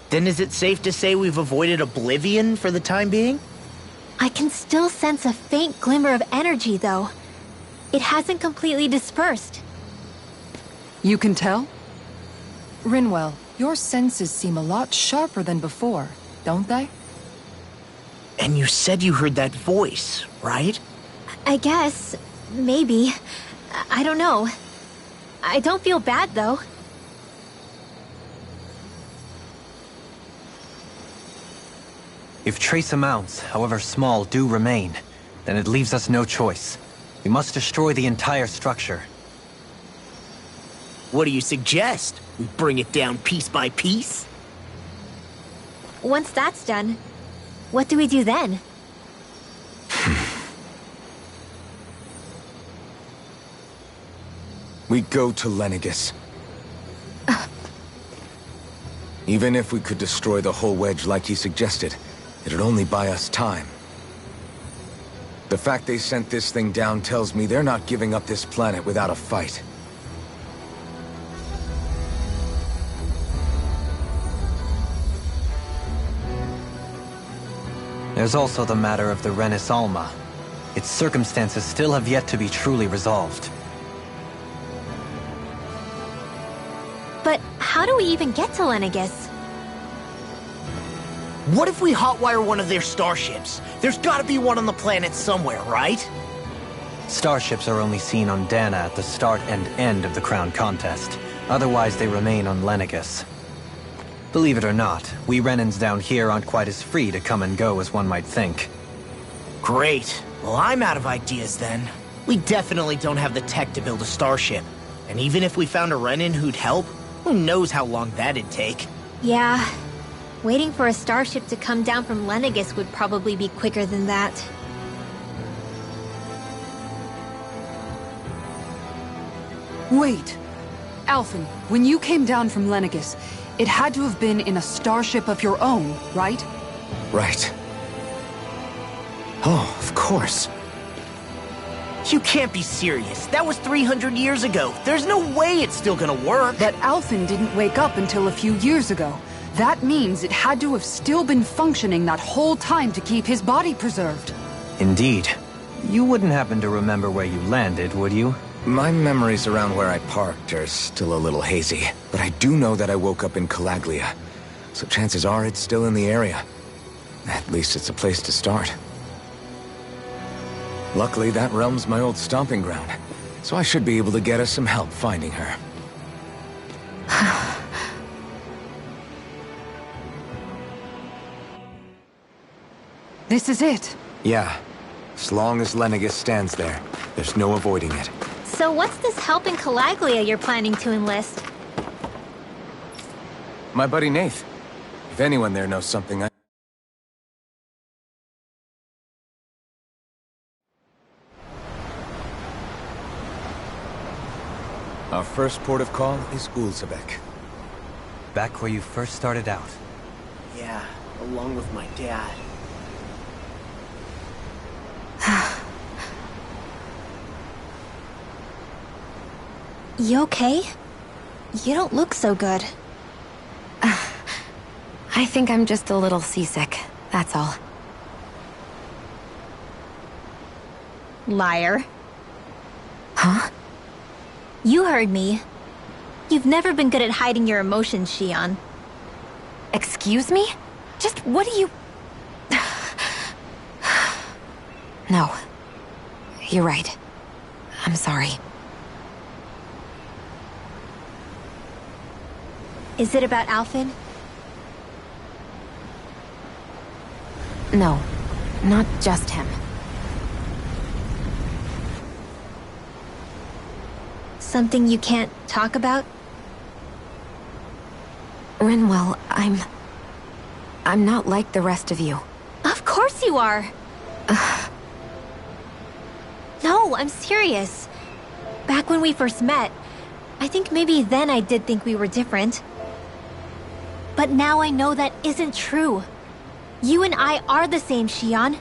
Then is it safe to say we've avoided oblivion for the time being? I can still sense a faint glimmer of energy, though. It hasn't completely dispersed. You can tell? Rinwell, your senses seem a lot sharper than before, don't they? And you said you heard that voice, right? I guess. Maybe. I don't know. I don't feel bad, though. If trace amounts, however small, do remain, then it leaves us no choice. We must destroy the entire structure. What do you suggest? We bring it down piece by piece? Once that's done, what do we do then? We go to Lenegis. Even if we could destroy the whole wedge like he suggested, it'd only buy us time. The fact they sent this thing down tells me they're not giving up this planet without a fight. There's also the matter of the Renis Alma. Its circumstances still have yet to be truly resolved. But how do we even get to Lenegis? What if we hotwire one of their starships? There's gotta be one on the planet somewhere, right? Starships are only seen on Dana at the start and end of the Crown Contest. Otherwise, they remain on Lenegis. Believe it or not, we Renins down here aren't quite as free to come and go as one might think. Great. Well, I'm out of ideas then. We definitely don't have the tech to build a starship. And even if we found a Renin who'd help, who knows how long that'd take. Yeah. Waiting for a starship to come down from Lenegis would probably be quicker than that. Wait. Alphen, when you came down from Lenegis, it had to have been in a starship of your own, right? Right. Oh, of course. You can't be serious. That was 300 years ago. There's no way it's still gonna work. But Alphen didn't wake up until a few years ago. That means it had to have still been functioning that whole time to keep his body preserved. Indeed. You wouldn't happen to remember where you landed, would you? My memories around where I parked are still a little hazy, but I do know that I woke up in Calaglia, so chances are it's still in the area. At least it's a place to start. Luckily, that realm's my old stomping ground, so I should be able to get us some help finding her. This is it. Yeah. As long as Lenegis stands there, there's no avoiding it. So what's this help in Calaglia you're planning to enlist? My buddy Nath. If anyone there knows something, first port of call is Ulzebek. Back where you first started out. Yeah, along with my dad. You okay? You don't look so good. I think I'm just a little seasick, that's all. Liar. Huh? You heard me. You've never been good at hiding your emotions, Shion. Excuse me? Just what do you... No. You're right. I'm sorry. Is it about Alphen? No. Not just him. Something you can't talk about? Rinwell, I'm not like the rest of you. Of course you are! No, I'm serious. Back when we first met, I think maybe then I did think we were different. But now I know that isn't true. You and I are the same, Shion.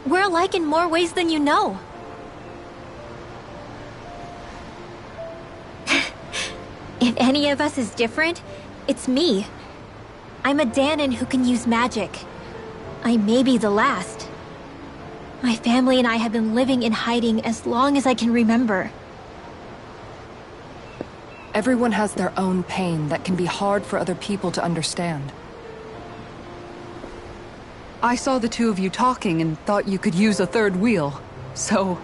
We're alike in more ways than you know. If any of us is different, it's me. I'm a Danon who can use magic. I may be the last. My family and I have been living in hiding as long as I can remember. Everyone has their own pain that can be hard for other people to understand. I saw the two of you talking and thought you could use a third wheel. So,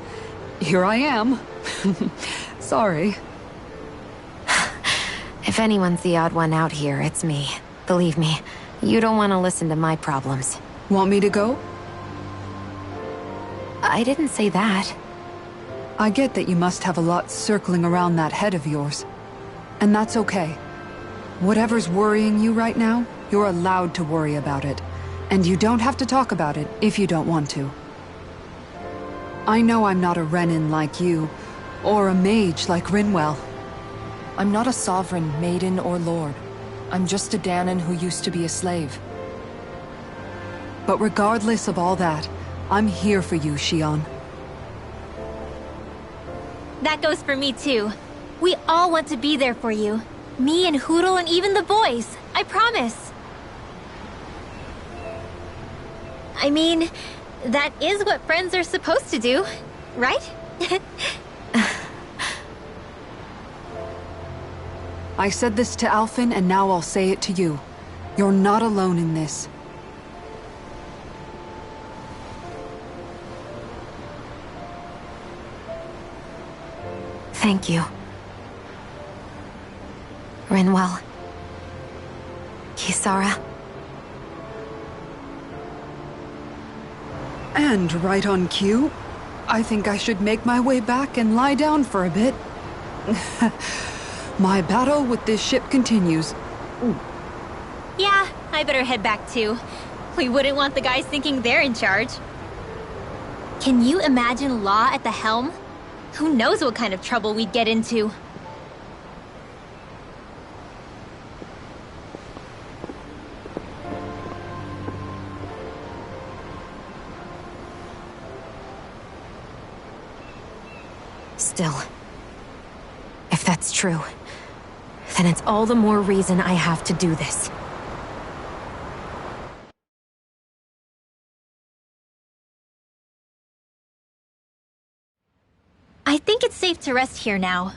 here I am. Sorry. If anyone's the odd one out here, it's me. Believe me, you don't want to listen to my problems. Want me to go? I didn't say that. I get that you must have a lot circling around that head of yours. And that's okay. Whatever's worrying you right now, you're allowed to worry about it. And you don't have to talk about it if you don't want to. I know I'm not a Renin like you, or a mage like Rinwell. I'm not a sovereign, maiden, or lord. I'm just a Danon who used to be a slave. But regardless of all that, I'm here for you, Shion. That goes for me too. We all want to be there for you. Me and Hootle and even the boys. I promise. I mean, that is what friends are supposed to do, right? I said this to Alphen, and now I'll say it to you. You're not alone in this. Thank you. Rinwell. Kisara. And right on cue, I think I should make my way back and lie down for a bit. My battle with this ship continues. Yeah, I better head back too. We wouldn't want the guys thinking they're in charge. Can you imagine Law at the helm? Who knows what kind of trouble we'd get into? Still, if that's true, then it's all the more reason I have to do this. I think it's safe to rest here now.